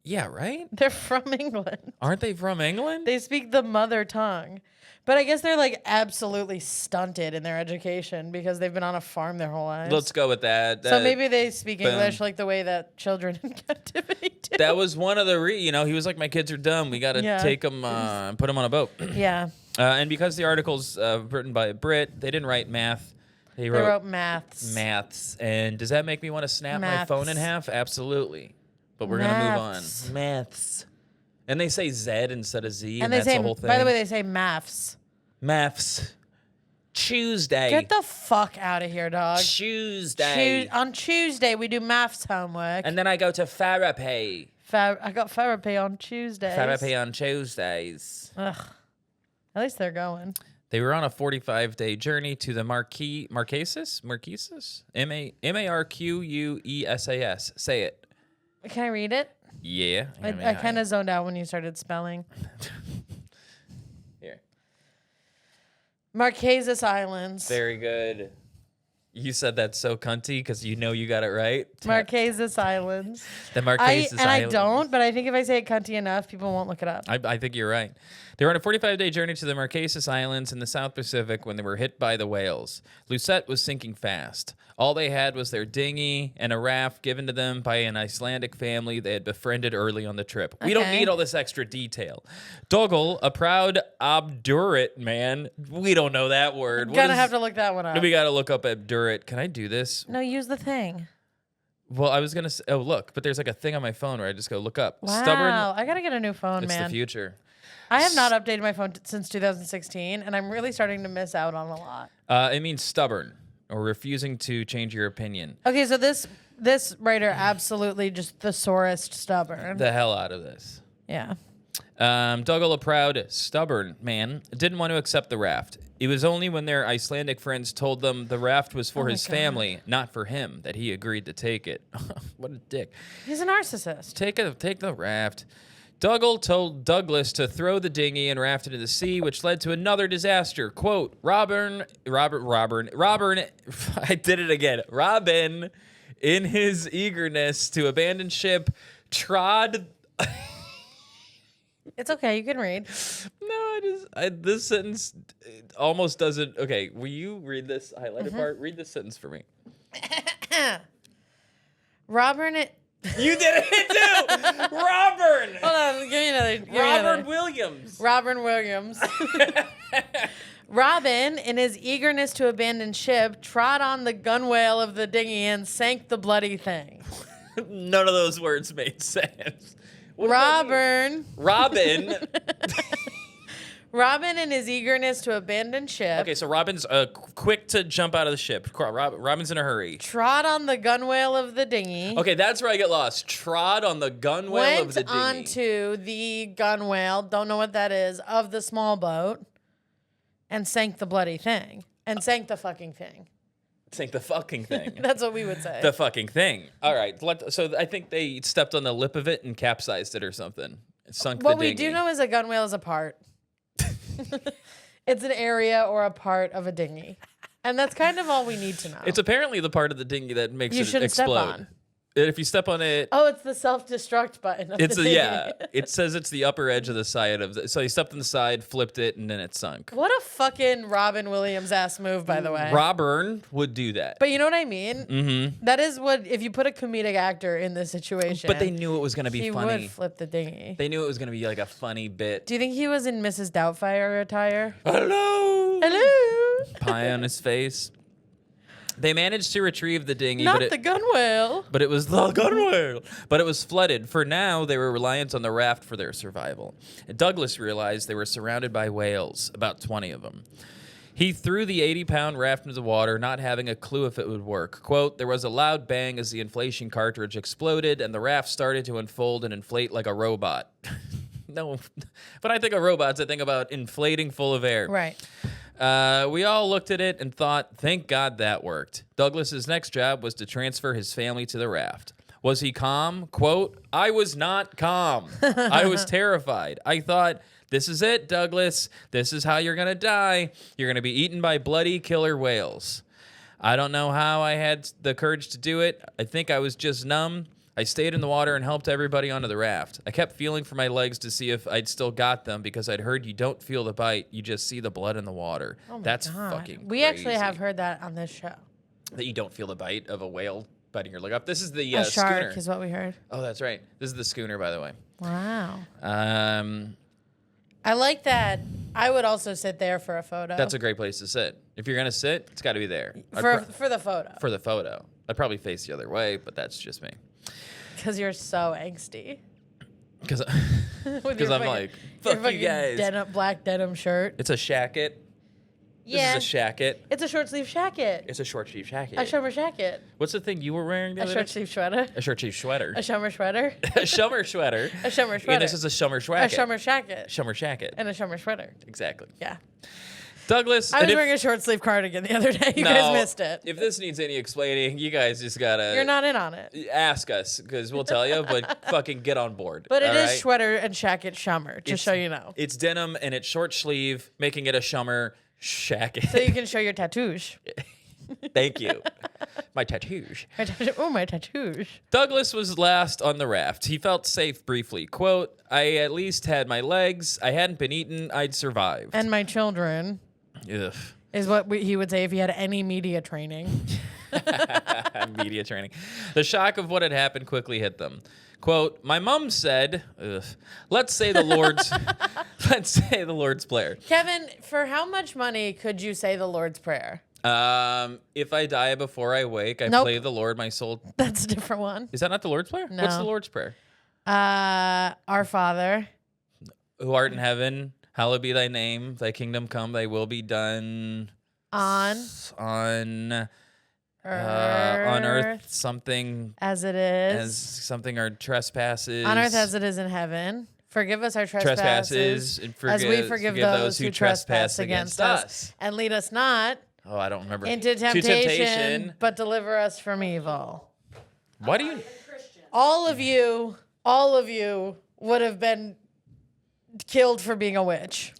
Speaker 1: yeah, right?
Speaker 2: They're from England.
Speaker 1: Aren't they from England?
Speaker 2: They speak the mother tongue. But I guess they're like absolutely stunted in their education because they've been on a farm their whole lives.
Speaker 1: Let's go with that.
Speaker 2: So maybe they speak
Speaker 1: boom.
Speaker 2: English like the way that children in captivity do.
Speaker 1: That was one of the, he was like, my kids are dumb. We got to take them, put them on a boat.
Speaker 2: Yeah.
Speaker 1: And because the article's written by a Brit, they didn't write math. They wrote
Speaker 2: maths.
Speaker 1: Maths. And does that make me want to snap my phone in half? Absolutely. But we're going to move on. Maths. And they say Z instead of Z, and that's the whole thing.
Speaker 2: By the way, they say maths.
Speaker 1: Maths. Tuesday.
Speaker 2: Get the fuck out of here, dog.
Speaker 1: Tuesday.
Speaker 2: On Tuesday, we do maths homework.
Speaker 1: And then I go to therapy.
Speaker 2: I got therapy on Tuesdays.
Speaker 1: Therapy on Tuesdays.
Speaker 2: Ugh. At least they're going.
Speaker 1: They were on a 45-day journey to the Marquesas? Marquesas? Say it.
Speaker 2: Can I read it?
Speaker 1: Yeah.
Speaker 2: I kind of zoned out when you started spelling.
Speaker 1: Here.
Speaker 2: Marquesas Islands.
Speaker 1: Very good. You said that so cunty because you know you got it right.
Speaker 2: Marquesas Islands.
Speaker 1: The Marquesas Islands.
Speaker 2: I don't, but I think if I say it cunty enough, people won't look it up.
Speaker 1: I think you're right. They were on a 45-day journey to the Marquesas Islands in the South Pacific when they were hit by the whales. Lucette was sinking fast. All they had was their dinghy and a raft given to them by an Icelandic family they had befriended early on the trip. We don't need all this extra detail. Dougal, a proud obdurate man. We don't know that word.
Speaker 2: Gonna have to look that one up.
Speaker 1: We got to look up obdurate. Can I do this?
Speaker 2: No, use the thing.
Speaker 1: Well, I was going to say, oh, look, but there's like a thing on my phone where I just go look up.
Speaker 2: Wow,
Speaker 1: Stubborn.
Speaker 2: I got to get a new phone,
Speaker 1: It's
Speaker 2: man.
Speaker 1: the future.
Speaker 2: I have not updated my phone since 2016, and I'm really starting to miss out on a lot.
Speaker 1: It means stubborn or refusing to change your opinion.
Speaker 2: Okay, so this writer absolutely just thesaurus stubborn.
Speaker 1: The hell out of this.
Speaker 2: Yeah.
Speaker 1: Dougal, a proud, stubborn man, didn't want to accept the raft. It was only when their Icelandic friends told them the raft was for his family, not for him, that he agreed to take it. What a dick.
Speaker 2: He's a narcissist.
Speaker 1: Take the raft. Dougal told Douglas to throw the dinghy and raft into the sea, which led to another disaster. Quote, Robin, I did it again. Robin, in his eagerness to abandon ship, trod...
Speaker 2: It's okay, you can read.
Speaker 1: No, this sentence almost doesn't... Okay, will you read this highlighted part? Read this sentence for me.
Speaker 2: Robin,
Speaker 1: You did it too! Robert!
Speaker 2: Hold on, give me another.
Speaker 1: Robert Williams.
Speaker 2: Robin Williams. Robin, in his eagerness to abandon ship, trod on the gunwale of the dinghy and sank the bloody thing.
Speaker 1: None of those words made sense. What does that mean? Robin.
Speaker 2: Robin, in his eagerness to abandon ship.
Speaker 1: Okay, so Robin's quick to jump out of the ship. Robin's in a hurry.
Speaker 2: Trod on the gunwale of the dinghy.
Speaker 1: Okay, that's where I get lost. Trod on the gunwale of the dinghy.
Speaker 2: Went onto the gunwale, don't know what that is, of the small boat, and sank the bloody thing. And sank the fucking thing.
Speaker 1: Sank the fucking thing.
Speaker 2: That's what we would say.
Speaker 1: The fucking thing. All right, so I think they stepped on the lip of it and capsized it or something. It sunk the dinghy.
Speaker 2: What we do know is a gunwale is a part. It's an area or a part of a dinghy. And that's kind of all we need to know.
Speaker 1: It's apparently the part of the dinghy that makes it
Speaker 2: shouldn't
Speaker 1: explode.
Speaker 2: step on.
Speaker 1: If you step on it,
Speaker 2: Oh, it's the self-destruct button of the dinghy.
Speaker 1: yeah. It says it's the upper edge of the side of the. So you stepped on the side, flipped it, and then it sunk.
Speaker 2: What a fucking Robin Williams ass move, by the way.
Speaker 1: Robin would do that.
Speaker 2: But you know what I mean? Mm-hmm. That is what, if you put a comedic actor in this situation.
Speaker 1: But they knew it was going to be funny.
Speaker 2: He would flip the dinghy.
Speaker 1: They knew it was going to be like a funny bit.
Speaker 2: Do you think he was in Mrs. Doubtfire attire?
Speaker 1: Hello.
Speaker 2: Hello.
Speaker 1: Pie on his face. They managed to retrieve the dinghy,
Speaker 2: Not the gunwale.
Speaker 1: But it was the gunwale. But it was flooded. For now, they were reliant on the raft for their survival. Douglas realized they were surrounded by whales, about 20 of them. He threw the 80-pound raft into the water, not having a clue if it would work. Quote, there was a loud bang as the inflation cartridge exploded, and the raft started to unfold and inflate like a robot. No, when I think of robots, I think about inflating full of air.
Speaker 2: Right.
Speaker 1: We all looked at it and thought, thank God that worked. Douglas's next job was to transfer his family to the raft. Was he calm? Quote, I was not calm. I was terrified. I thought, this is it, Douglas. This is how you're going to die. You're going to be eaten by bloody killer whales. I don't know how I had the courage to do it. I think I was just numb. I stayed in the water and helped everybody onto the raft. I kept feeling for my legs to see if I'd still got them because I'd heard you don't feel the bite, you just see the blood in the water.
Speaker 2: Oh my
Speaker 1: That's
Speaker 2: God.
Speaker 1: fucking
Speaker 2: We
Speaker 1: crazy.
Speaker 2: actually have heard that on this show.
Speaker 1: That you don't feel the bite of a whale biting your leg up. This is the
Speaker 2: A shark
Speaker 1: schooner.
Speaker 2: is what we heard.
Speaker 1: Oh, that's right. This is the schooner, by the way.
Speaker 2: Wow.
Speaker 1: Um,
Speaker 2: I like that. I would also sit there for a photo.
Speaker 1: that's a great place to sit. If you're gonna sit, it's got to be there.
Speaker 2: For the photo.
Speaker 1: For the photo. I'd probably face the other way, but that's just me.
Speaker 2: Because you're so angsty.
Speaker 1: Because
Speaker 2: With
Speaker 1: I'm
Speaker 2: your
Speaker 1: like, fuck you guys.
Speaker 2: Black denim shirt.
Speaker 1: It's a shacket.
Speaker 2: Yeah.
Speaker 1: This is a shacket.
Speaker 2: It's a short sleeve jacket.
Speaker 1: It's a short sleeve shacket.
Speaker 2: A summer jacket.
Speaker 1: What's the thing you were wearing the
Speaker 2: A
Speaker 1: other
Speaker 2: short
Speaker 1: day?
Speaker 2: sleeve sweater.
Speaker 1: A short sleeve sweater.
Speaker 2: A summer sweater.
Speaker 1: A summer sweater.
Speaker 2: A summer sweater.
Speaker 1: And this is a summer sweater.
Speaker 2: A summer jacket.
Speaker 1: Summer jacket.
Speaker 2: And a summer sweater.
Speaker 1: Exactly.
Speaker 2: Yeah.
Speaker 1: Douglas.
Speaker 2: I was wearing a short sleeve cardigan the other day. You guys missed it.
Speaker 1: If this needs any explaining, you guys just gotta.
Speaker 2: You're not in on it.
Speaker 1: Ask us because we'll tell you, but fucking get on board.
Speaker 2: But it
Speaker 1: all
Speaker 2: is
Speaker 1: right?
Speaker 2: sweater and jacket summer, just so you know.
Speaker 1: It's denim and it's short sleeve, making it a summer shacket.
Speaker 2: So you can show your tattoos.
Speaker 1: Thank you. My tattoos.
Speaker 2: My tattoos.
Speaker 1: Douglas was last on the raft. He felt safe briefly. Quote, I at least had my legs. I hadn't been eaten. I'd survived.
Speaker 2: And my children.
Speaker 1: Ugh.
Speaker 2: Is what he would say if he had any media training.
Speaker 1: Media training. The shock of what had happened quickly hit them. Quote, my mom said, let's say the Lord's Prayer.
Speaker 2: Kevin, for how much money could you say the Lord's Prayer?
Speaker 1: If I die before I wake, I
Speaker 2: Nope.
Speaker 1: play the Lord my soul.
Speaker 2: That's a different one.
Speaker 1: Is that not the Lord's Prayer?
Speaker 2: No.
Speaker 1: What's the Lord's Prayer?
Speaker 2: Our Father.
Speaker 1: Who art in heaven, hallowed be thy name. Thy kingdom come, thy will be done.
Speaker 2: On
Speaker 1: Earth, something
Speaker 2: as it is.
Speaker 1: as something our trespasses.
Speaker 2: On earth as it is in heaven. Forgive us our trespasses
Speaker 1: and
Speaker 2: as we forgive those who trespass against us. And lead us not
Speaker 1: Oh, I don't remember.
Speaker 2: into temptation, but deliver us from evil.
Speaker 1: Why do you?
Speaker 2: All of you would have been killed for being a witch.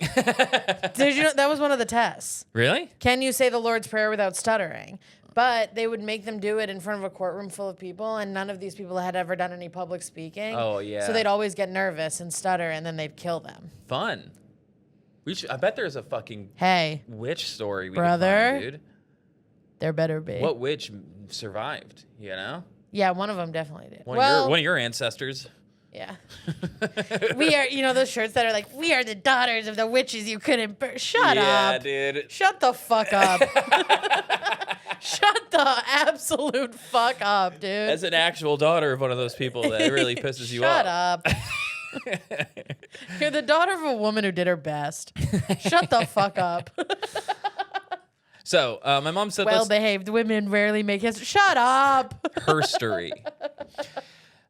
Speaker 2: Did you know that was one of the tests?
Speaker 1: Really?
Speaker 2: Can you say the Lord's Prayer without stuttering? But they would make them do it in front of a courtroom full of people, and none of these people had ever done any public speaking.
Speaker 1: Oh, yeah.
Speaker 2: So they'd always get nervous and stutter, and then they'd kill them.
Speaker 1: Fun. I bet there's a fucking
Speaker 2: Hey,
Speaker 1: witch story we
Speaker 2: brother.
Speaker 1: could find, dude.
Speaker 2: there better be.
Speaker 1: What witch survived? You know?
Speaker 2: Yeah, one of them definitely did.
Speaker 1: One of your ancestors.
Speaker 2: Yeah. We are, those shirts that are like, we are the daughters of the witches you couldn't burn. Shut up.
Speaker 1: Yeah, dude.
Speaker 2: Shut the fuck up. Shut the absolute fuck up, dude.
Speaker 1: As an actual daughter of one of those people, that really pisses you off.
Speaker 2: Shut up. You're the daughter of a woman who did her best. Shut the fuck up.
Speaker 1: So, my mom said,
Speaker 2: well-behaved women rarely make history. Shut up.
Speaker 1: Herstory.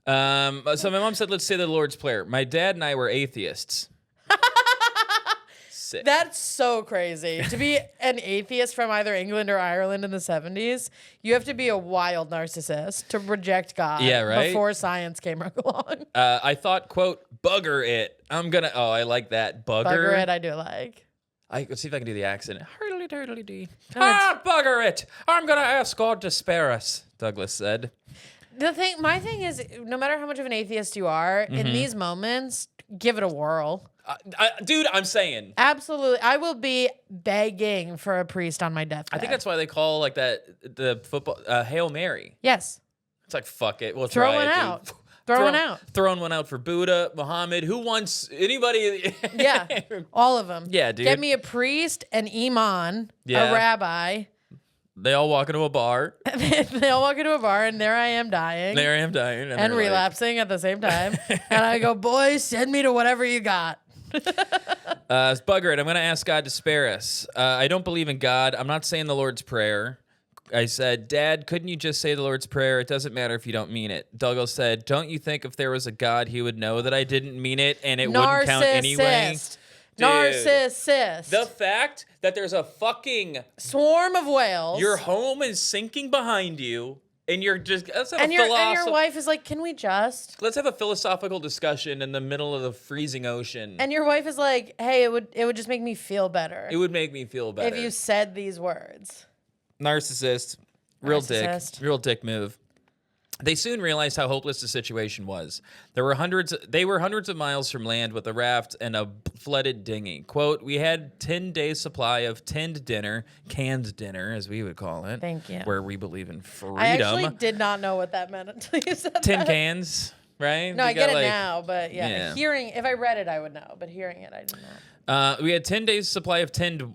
Speaker 1: So my mom said, let's say the Lord's Prayer. My dad and I were atheists. Sick.
Speaker 2: That's so crazy. To be an atheist from either England or Ireland in the 70s, you have to be a wild narcissist to reject God before science came along.
Speaker 1: I thought, quote, bugger it. I like that.
Speaker 2: Bugger it, I do like.
Speaker 1: Let's see if I can do the accent. Hurdy-turdy-dee. Bugger it. I'm going to ask God to spare us, Douglas said.
Speaker 2: My thing is, no matter how much of an atheist you are, in these moments, give it a whirl.
Speaker 1: Dude, I'm saying.
Speaker 2: Absolutely. I will be begging for a priest on my deathbed.
Speaker 1: I think that's why they call like that the football Hail Mary.
Speaker 2: Yes.
Speaker 1: It's like, fuck it. We'll
Speaker 2: throw
Speaker 1: try
Speaker 2: one
Speaker 1: it,
Speaker 2: out.
Speaker 1: dude.
Speaker 2: Throwing
Speaker 1: one out for Buddha, Muhammad. Who wants anybody?
Speaker 2: Yeah. All of them.
Speaker 1: Yeah, dude.
Speaker 2: Get me a priest, an imam, a rabbi.
Speaker 1: They all walk into a bar.
Speaker 2: They all walk into a bar, and there I am dying. And relapsing at the same time. And I go, boys, send me to whatever you got.
Speaker 1: Bugger it. I'm going to ask God to spare us. I don't believe in God. I'm not saying the Lord's Prayer. I said, Dad, couldn't you just say the Lord's Prayer? It doesn't matter if you don't mean it. Douglas said, don't you think if there was a God, he would know that I didn't mean it and it wouldn't count anyway? Dude,
Speaker 2: narcissist.
Speaker 1: The fact that there's a fucking
Speaker 2: swarm of whales.
Speaker 1: Your home is sinking behind you, and you're just
Speaker 2: and your wife is like, "Can we just
Speaker 1: let's have a philosophical discussion in the middle of the freezing ocean?"
Speaker 2: And your wife is like, "Hey, it would just make me feel better.
Speaker 1: It would make me feel better
Speaker 2: if you said these words."
Speaker 1: Narcissist, real dick move. They soon realized how hopeless the situation was. They were hundreds of miles from land with a raft and a flooded dinghy. Quote, we had 10 days supply of canned dinner, as we would call it.
Speaker 2: Thank you.
Speaker 1: Where we believe in freedom.
Speaker 2: I actually did not know what that meant until you said
Speaker 1: tin
Speaker 2: that.
Speaker 1: Cans, right?
Speaker 2: No, I get it now, but yeah. If I read it, I would know, but hearing it, I did not.
Speaker 1: We had 10 days supply of tinned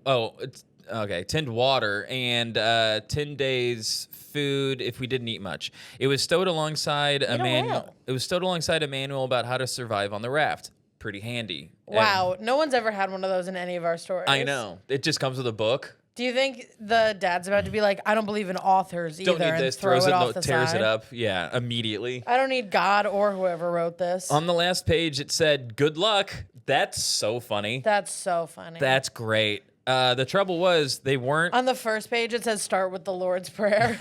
Speaker 1: water and 10 days food if we didn't eat much. It was stowed alongside a manual. It was stowed alongside a manual about how to survive on the raft. Pretty handy.
Speaker 2: Wow, no one's ever had one of those in any of our stories.
Speaker 1: I know. It just comes with a book.
Speaker 2: Do you think the dad's about to be like, I don't believe in authors either?
Speaker 1: Don't need this.
Speaker 2: Throws it off the
Speaker 1: tears
Speaker 2: side?
Speaker 1: It up. Yeah, immediately.
Speaker 2: I don't need God or whoever wrote this.
Speaker 1: On the last page, it said, "Good luck." That's so funny.
Speaker 2: That's so funny.
Speaker 1: That's great. The trouble was they weren't...
Speaker 2: On the first page, it says start with the Lord's Prayer.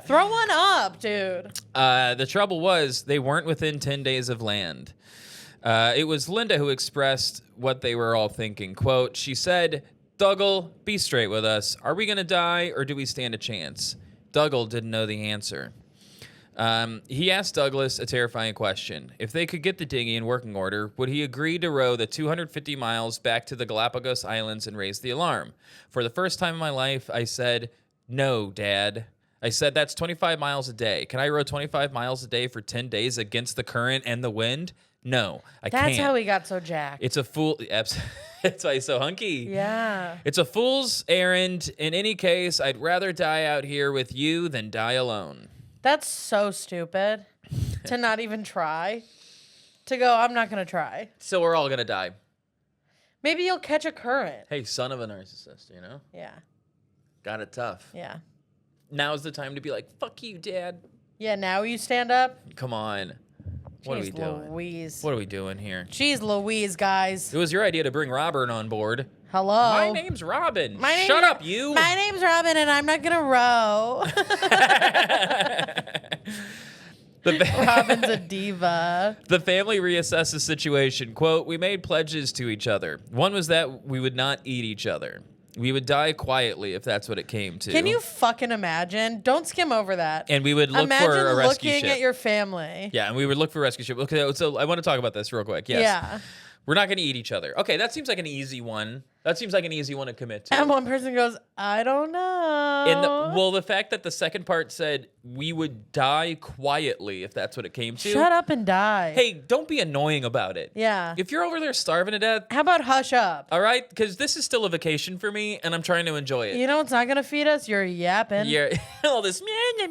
Speaker 2: Throw one up, dude.
Speaker 1: The trouble was they weren't within 10 days of land. It was Linda who expressed what they were all thinking. Quote, she said, Dougal, be straight with us. Are we going to die or do we stand a chance? Dougal didn't know the answer. He asked Douglas a terrifying question. If they could get the dinghy in working order, would he agree to row the 250 miles back to the Galapagos Islands and raise the alarm? For the first time in my life, I said, no, Dad. I said, that's 25 miles a day. Can I row 25 miles a day for 10 days against the current and the wind? No, I can't.
Speaker 2: That's how he got so jacked.
Speaker 1: It's a fool. That's why he's so hunky.
Speaker 2: Yeah.
Speaker 1: It's a fool's errand. In any case, I'd rather die out here with you than die alone.
Speaker 2: That's so stupid to not even try. To go, I'm not going to try.
Speaker 1: So we're all going to die.
Speaker 2: Maybe you'll catch a current.
Speaker 1: Hey, son of a narcissist, you know?
Speaker 2: Yeah.
Speaker 1: Got it tough.
Speaker 2: Yeah.
Speaker 1: Now's the time to be like, fuck you, Dad.
Speaker 2: Yeah, now you stand up?
Speaker 1: Come on. What are we doing?
Speaker 2: Louise.
Speaker 1: What are we doing here?
Speaker 2: Jeez Louise, guys.
Speaker 1: It was your idea to bring Robin on board.
Speaker 2: Hello.
Speaker 1: My name's Robin. Shut up, you.
Speaker 2: My name's Robin, and I'm not going to row. Robin's a diva.
Speaker 1: The family reassessed the situation. Quote, we made pledges to each other. One was that we would not eat each other. We would die quietly if that's what it came to.
Speaker 2: Can you fucking imagine? Don't skim over that.
Speaker 1: And we would look for a rescue ship.
Speaker 2: Looking at your family.
Speaker 1: Yeah, and we would look for a rescue ship. Okay, so I want to talk about this real quick. Yes.
Speaker 2: Yeah.
Speaker 1: We're not going to eat each other. Okay, that seems like an easy one. That seems like an easy one to commit to.
Speaker 2: And one person goes, I don't know.
Speaker 1: The fact that the second part said we would die quietly if that's what it came to.
Speaker 2: Shut up and die.
Speaker 1: Hey, don't be annoying about it.
Speaker 2: Yeah.
Speaker 1: If you're over there starving to death,
Speaker 2: How about hush up?
Speaker 1: all right, because this is still a vacation for me, and I'm trying to enjoy it.
Speaker 2: You know what's not going to feed us? You're yapping.
Speaker 1: Yeah, all this.
Speaker 2: I'm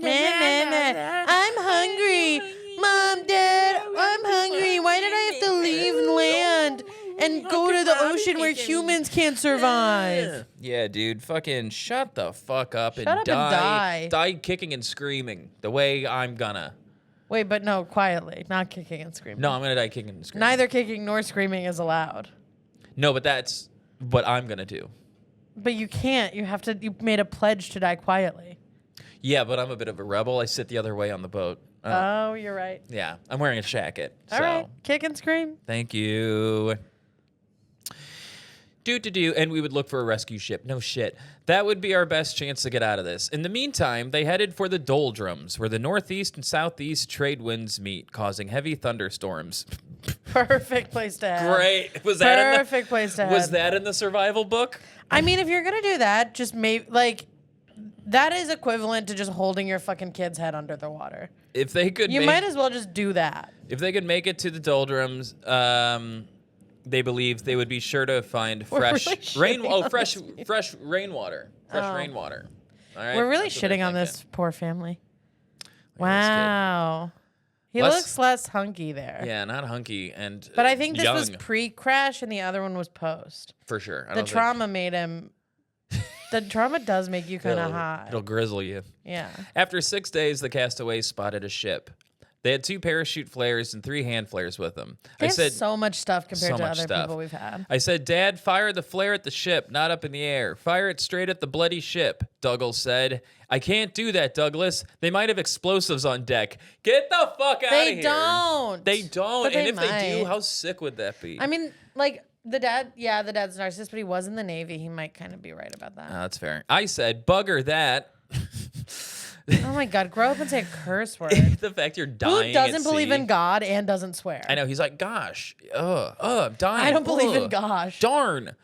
Speaker 2: hungry. Mom, Dad, I'm hungry. Why did I have to leave land and go to the ocean where humans can't survive?
Speaker 1: Yeah, dude, fucking shut the fuck up
Speaker 2: Shut up and die.
Speaker 1: Die kicking and screaming the way I'm gonna.
Speaker 2: Wait, but no, quietly, not kicking and screaming.
Speaker 1: No, I'm gonna die kicking and screaming.
Speaker 2: Neither kicking nor screaming is allowed.
Speaker 1: No, but that's what I'm gonna do.
Speaker 2: But you can't. You made a pledge to die quietly.
Speaker 1: Yeah, but I'm a bit of a rebel. I sit the other way on the boat.
Speaker 2: Oh, you're right.
Speaker 1: Yeah, I'm wearing a jacket.
Speaker 2: All right, kick and scream.
Speaker 1: Thank you. And we would look for a rescue ship. No shit. That would be our best chance to get out of this. In the meantime, they headed for the doldrums, where the northeast and southeast trade winds meet, causing heavy thunderstorms.
Speaker 2: Perfect place to head.
Speaker 1: Great. Was that
Speaker 2: Perfect place to head.
Speaker 1: Was that in the survival book?
Speaker 2: I mean, if you're gonna do that, just that is equivalent to just holding your fucking kid's head under the water.
Speaker 1: If they could,
Speaker 2: You might as well just do that.
Speaker 1: If they could make it to the doldrums, they believe they would be sure to find fresh rainwater. Fresh rainwater. All right.
Speaker 2: We're really shitting on this poor family.
Speaker 1: Look at this kid.
Speaker 2: Wow. He looks less hunky there.
Speaker 1: Yeah, not hunky and
Speaker 2: But I think this
Speaker 1: young.
Speaker 2: was pre-crash and the other one was post.
Speaker 1: For sure.
Speaker 2: The trauma made him. The trauma does make you kind of hot.
Speaker 1: It'll grizzle you.
Speaker 2: Yeah.
Speaker 1: After 6 days, the castaways spotted a ship. They had 2 parachute flares and 3 hand flares with them.
Speaker 2: They have so much stuff compared to other
Speaker 1: stuff.
Speaker 2: people we've had.
Speaker 1: I said, Dad, fire the flare at the ship, not up in the air. Fire it straight at the bloody ship, Douglas said. I can't do that, Douglas. They might have explosives on deck. Get the fuck out of here.
Speaker 2: They don't.
Speaker 1: They don't.
Speaker 2: But
Speaker 1: And if
Speaker 2: might.
Speaker 1: they do, how sick would that be?
Speaker 2: I mean, the dad's a narcissist, but he was in the Navy. He might kind of be right about that.
Speaker 1: That's fair. I said, bugger that.
Speaker 2: Oh my God, grow up and say a curse word.
Speaker 1: The fact you're dying.
Speaker 2: Who doesn't believe in God and doesn't swear?
Speaker 1: I know. He's like, gosh, I'm dying.
Speaker 2: I don't believe in gosh.
Speaker 1: Darn.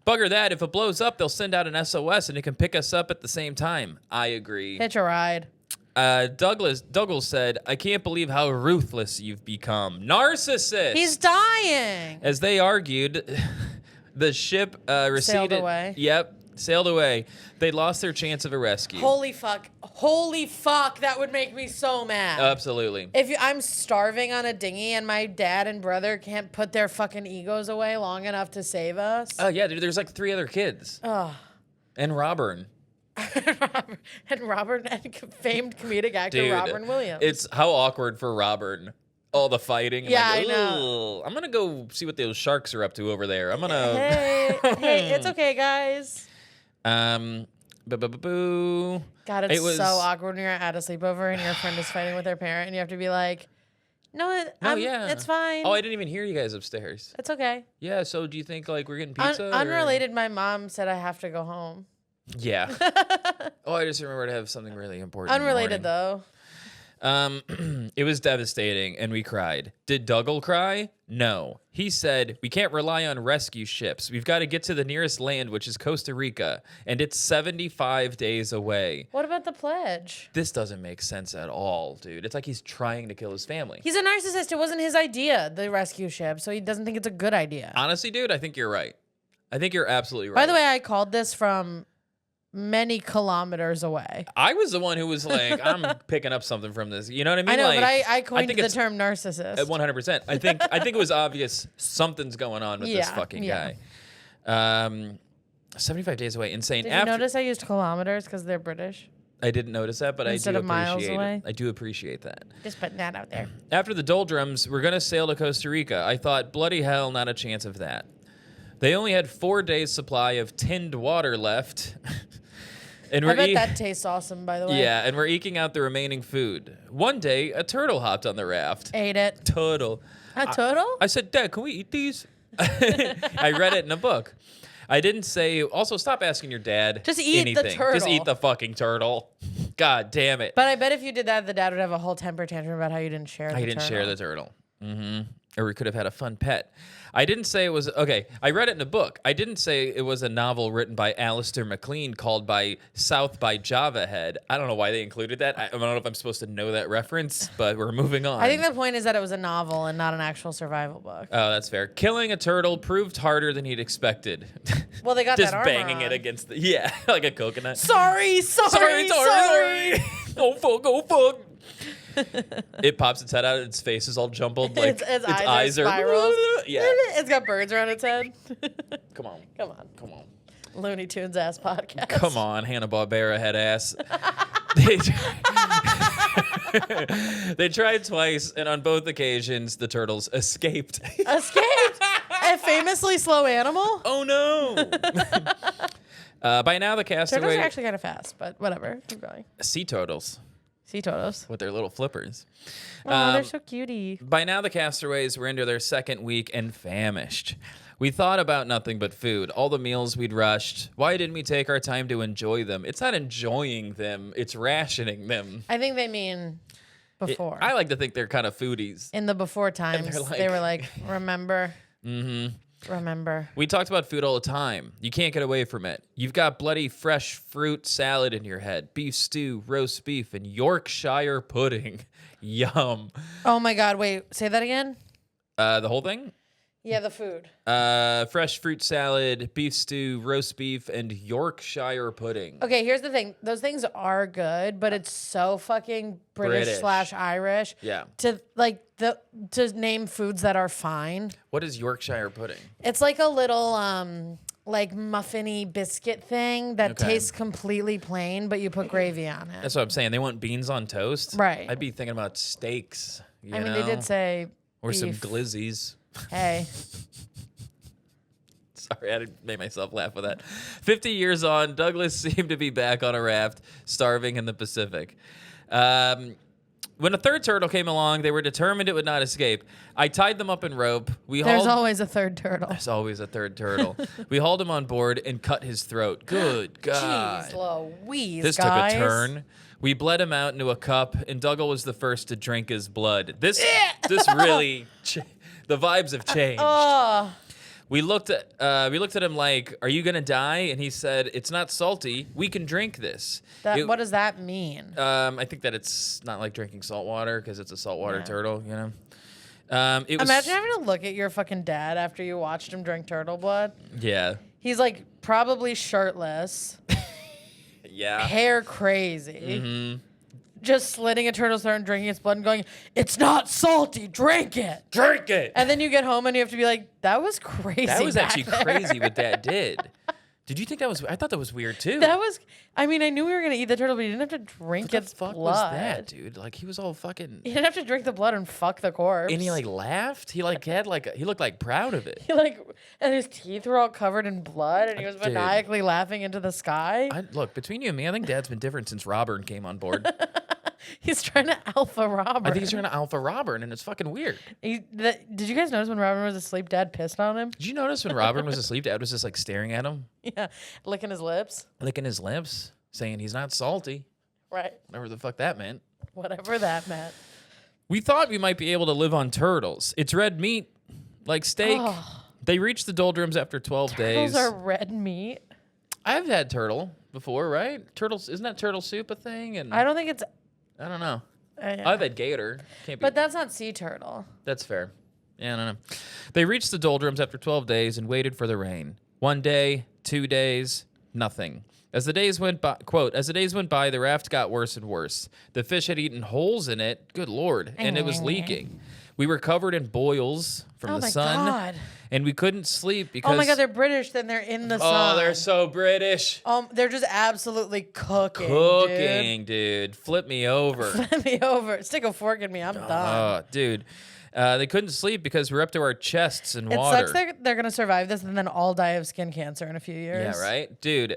Speaker 1: Bugger that. If it blows up, they'll send out an SOS and it can pick us up at the same time. I agree.
Speaker 2: Hitch a ride.
Speaker 1: Douglas said, I can't believe how ruthless you've become. Narcissist.
Speaker 2: He's dying.
Speaker 1: As they argued, the ship receded.
Speaker 2: Sailed away.
Speaker 1: Yep. Sailed away. They lost their chance of a rescue.
Speaker 2: Holy fuck. That would make me so mad.
Speaker 1: Absolutely.
Speaker 2: I'm starving on a dinghy and my dad and brother can't put their fucking egos away long enough to save us.
Speaker 1: Oh, yeah, dude. There's like 3 other kids.
Speaker 2: Oh.
Speaker 1: And Robert.
Speaker 2: and famed comedic actor
Speaker 1: Dude,
Speaker 2: Robert Williams.
Speaker 1: It's how awkward for Robert. All the fighting.
Speaker 2: Yeah,
Speaker 1: like,
Speaker 2: I know.
Speaker 1: I'm going to go see what those sharks are up to over there. I'm going to...
Speaker 2: Hey, it's okay, guys.
Speaker 1: Boo.
Speaker 2: God, it's so awkward when you're at a sleepover and your friend is fighting with their parent and you have to be like, it's fine.
Speaker 1: Oh, I didn't even hear you guys upstairs.
Speaker 2: It's okay.
Speaker 1: Yeah, so do you think like we're getting pizza?
Speaker 2: Unrelated, my mom said I have to go home.
Speaker 1: Yeah. I just remembered to have something really important.
Speaker 2: Unrelated though.
Speaker 1: It was devastating, and we cried. Did Dougal cry? No. He said, we can't rely on rescue ships. We've got to get to the nearest land, which is Costa Rica, and it's 75 days away.
Speaker 2: What about the pledge?
Speaker 1: This doesn't make sense at all, dude. It's like he's trying to kill his family.
Speaker 2: He's a narcissist. It wasn't his idea, the rescue ship, so he doesn't think it's a good idea.
Speaker 1: Honestly, dude, I think you're right. I think you're absolutely right.
Speaker 2: By the way, I called this from many kilometers away.
Speaker 1: I was the one who was like, I'm picking up something from this. You know what I mean?
Speaker 2: I know,
Speaker 1: like,
Speaker 2: but I coined the term narcissist.
Speaker 1: 100%. I think it was obvious something's going on with this fucking guy. 75 days away. Insane.
Speaker 2: Did you notice I used kilometers because they're British?
Speaker 1: I didn't notice that, but
Speaker 2: Instead
Speaker 1: I do
Speaker 2: of miles
Speaker 1: appreciate
Speaker 2: away?
Speaker 1: it. I do appreciate that.
Speaker 2: Just putting that out there.
Speaker 1: After the doldrums, we're going to sail to Costa Rica. I thought, bloody hell, not a chance of that. They only had 4 days' supply of tinned water left. And
Speaker 2: I bet that tastes awesome, by the way.
Speaker 1: Yeah, and we're eking out the remaining food. One day, a turtle hopped on the raft.
Speaker 2: Ate it.
Speaker 1: Turtle.
Speaker 2: A turtle?
Speaker 1: I said, Dad, can we eat these? I read it in a book. I didn't say, also stop asking your dad
Speaker 2: Just eat
Speaker 1: anything.
Speaker 2: the turtle.
Speaker 1: Just eat the fucking turtle. God damn it.
Speaker 2: But I bet if you did that, the dad would have a whole temper tantrum about how you didn't share the turtle.
Speaker 1: He didn't share the turtle. Mm-hmm. Or we could have had a fun pet. I didn't say it was okay. I read it in a book. I didn't say it was a novel written by Alistair MacLean called by South by Java Head. I don't know why they included that. I don't know if I'm supposed to know that reference, but we're moving on.
Speaker 2: I think the point is that it was a novel and not an actual survival book.
Speaker 1: Oh, that's fair. Killing a turtle proved harder than he'd expected.
Speaker 2: Well, they got
Speaker 1: just
Speaker 2: that armor
Speaker 1: banging
Speaker 2: on.
Speaker 1: it against the like a coconut.
Speaker 2: Sorry.
Speaker 1: Oh fuck. It pops its head out. Its face is all jumbled. Like
Speaker 2: its eyes are
Speaker 1: are
Speaker 2: spirals.
Speaker 1: Yeah.
Speaker 2: It's got birds around its head.
Speaker 1: Come on. Come on.
Speaker 2: Looney Tunes ass podcast.
Speaker 1: Come on, Hanna-Barbera head ass. They tried twice, and on both occasions, the turtles escaped.
Speaker 2: Escaped. A famously slow animal.
Speaker 1: Oh no! By now, the
Speaker 2: Turtles
Speaker 1: castaway
Speaker 2: are actually kind of fast, but whatever. Keep going.
Speaker 1: sea turtles
Speaker 2: Sea turtles.
Speaker 1: with their little flippers.
Speaker 2: Oh, they're so cutie.
Speaker 1: By now, the castaways were into their second week and famished. We thought about nothing but food. All the meals we'd rushed. Why didn't we take our time to enjoy them? It's not enjoying them; it's rationing them.
Speaker 2: I think they mean before.
Speaker 1: I like to think they're kind of foodies.
Speaker 2: In the before times, they were like, remember.
Speaker 1: Mm-hmm.
Speaker 2: Remember.
Speaker 1: We talked about food all the time. You can't get away from it. You've got bloody fresh fruit salad in your head, beef stew, roast beef, and Yorkshire pudding. Yum.
Speaker 2: Oh my God! Wait, say that again.
Speaker 1: The whole thing?
Speaker 2: Yeah, the food.
Speaker 1: Fresh fruit salad, beef stew, roast beef, and Yorkshire pudding.
Speaker 2: Okay, here's the thing. Those things are good, but it's so fucking British/Irish.
Speaker 1: Yeah.
Speaker 2: To name foods that are fine.
Speaker 1: What is Yorkshire pudding?
Speaker 2: It's like a little like muffiny biscuit thing that
Speaker 1: Okay.
Speaker 2: tastes completely plain, but you put gravy on it.
Speaker 1: That's what I'm saying. They want beans on toast?
Speaker 2: Right.
Speaker 1: I'd be thinking about steaks. You
Speaker 2: I mean,
Speaker 1: know?
Speaker 2: they did say
Speaker 1: Or some
Speaker 2: beef.
Speaker 1: glizzies.
Speaker 2: Hey.
Speaker 1: Sorry, I had to make myself laugh with that. 50 years on, Douglas seemed to be back on a raft, starving in the Pacific. When a third turtle came along, they were determined it would not escape. I tied them up in rope.
Speaker 2: There's always a third turtle.
Speaker 1: There's always a third turtle. We hauled him on board and cut his throat. Good God.
Speaker 2: Jeez Louise,
Speaker 1: This
Speaker 2: guys.
Speaker 1: took a turn. We bled him out into a cup, and Dougal was the first to drink his blood. This really, the vibes have changed.
Speaker 2: Oh.
Speaker 1: We looked at him like, "Are you gonna die?" And he said, "It's not salty. We can drink this."
Speaker 2: What does that mean?
Speaker 1: I think that it's not like drinking salt water because it's a saltwater turtle. You know.
Speaker 2: Imagine having to look at your fucking dad after you watched him drink turtle blood.
Speaker 1: Yeah.
Speaker 2: He's like probably shirtless,
Speaker 1: Yeah.
Speaker 2: hair crazy,
Speaker 1: Mm-hmm.
Speaker 2: just slitting a turtle's throat and drinking its blood and going, "It's not salty, drink it."
Speaker 1: Drink it.
Speaker 2: And then you get home and you have to be like, "That was crazy."
Speaker 1: That was
Speaker 2: back
Speaker 1: actually
Speaker 2: there."
Speaker 1: crazy what Dad did. Did you think that was? I thought that was weird too.
Speaker 2: That was. I mean, I knew we were gonna eat the turtle, but you didn't have to drink
Speaker 1: What
Speaker 2: its
Speaker 1: the fuck
Speaker 2: blood.
Speaker 1: was that, dude? Like he was all fucking.
Speaker 2: You didn't have to drink the blood and fuck the corpse.
Speaker 1: And he like laughed. He like had like he looked like proud of it.
Speaker 2: He and his teeth were all covered in blood, and he was
Speaker 1: Dude.
Speaker 2: maniacally laughing into the sky.
Speaker 1: Look, between you and me, I think Dad's been different since Robert came on board.
Speaker 2: He's trying to alpha Robert.
Speaker 1: I think he's trying to alpha Robert, and it's fucking weird.
Speaker 2: Did you guys notice when Robert was asleep, Dad pissed on him?
Speaker 1: Did you notice when Robert was asleep, Dad was just like staring at him,
Speaker 2: Yeah, licking his lips.
Speaker 1: licking his lips, saying he's not salty,
Speaker 2: Right.
Speaker 1: whatever the fuck that meant.
Speaker 2: Whatever that meant.
Speaker 1: We thought we might be able to live on turtles. It's red meat, like steak.
Speaker 2: Oh.
Speaker 1: They reached the doldrums after 12 days.
Speaker 2: Those are red meat.
Speaker 1: I've had turtle before, right? Turtles, isn't that turtle soup a thing? And
Speaker 2: I don't think it's.
Speaker 1: I don't know.
Speaker 2: Yeah.
Speaker 1: I've had gator. Can't be.
Speaker 2: But that's not sea turtle.
Speaker 1: That's fair. Yeah, I don't know. They reached the doldrums after 12 days and waited for the rain. 1 day, 2 days, nothing. As the days went by, quote, as the days went by, the raft got worse and worse. The fish had eaten holes in it, good Lord, and it was leaking. We were covered in boils from the sun,
Speaker 2: God.
Speaker 1: and we couldn't sleep because...
Speaker 2: Oh my God, they're British, then they're in the sun.
Speaker 1: Oh, they're so British.
Speaker 2: They're just absolutely cooking.
Speaker 1: Dude. Flip me over.
Speaker 2: Flip me over. Stick a fork in me. I'm done.
Speaker 1: Oh, dude. They couldn't sleep because we're up to our chests in
Speaker 2: It
Speaker 1: water.
Speaker 2: sucks they're going to survive this and then all die of skin cancer in a few years.
Speaker 1: Yeah, right? Dude,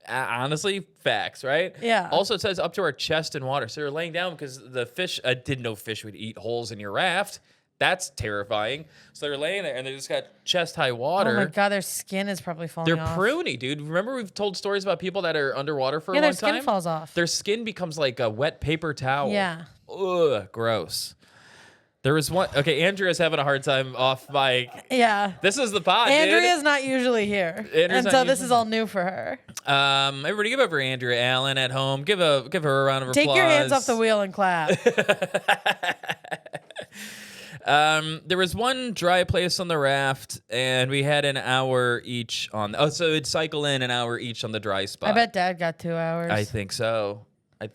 Speaker 1: honestly, facts, right?
Speaker 2: Yeah.
Speaker 1: Also, it says up to our chest in water. So they're laying down because the fish, I didn't know fish would eat holes in your raft. That's terrifying. So they're laying there and they just got chest high water.
Speaker 2: Oh my God, their skin is probably falling
Speaker 1: They're
Speaker 2: off.
Speaker 1: pruny, dude. Remember we've told stories about people that are underwater for a long
Speaker 2: their
Speaker 1: time?
Speaker 2: skin falls off.
Speaker 1: Their skin becomes like a wet paper towel.
Speaker 2: Yeah.
Speaker 1: Ugh, gross. There was one. Okay, Andrea's having a hard time off mic.
Speaker 2: Yeah.
Speaker 1: This is the pod,
Speaker 2: Andrea's not usually here.
Speaker 1: Andrea's
Speaker 2: and so this is all new for her.
Speaker 1: Everybody give up for Andrea Allen at home. Give her a round of applause.
Speaker 2: Take your hands off the wheel and clap.
Speaker 1: There was one dry place on the raft, and we had an hour each on. So it'd cycle in an hour each on the dry spot.
Speaker 2: I bet Dad got 2 hours.
Speaker 1: I think so.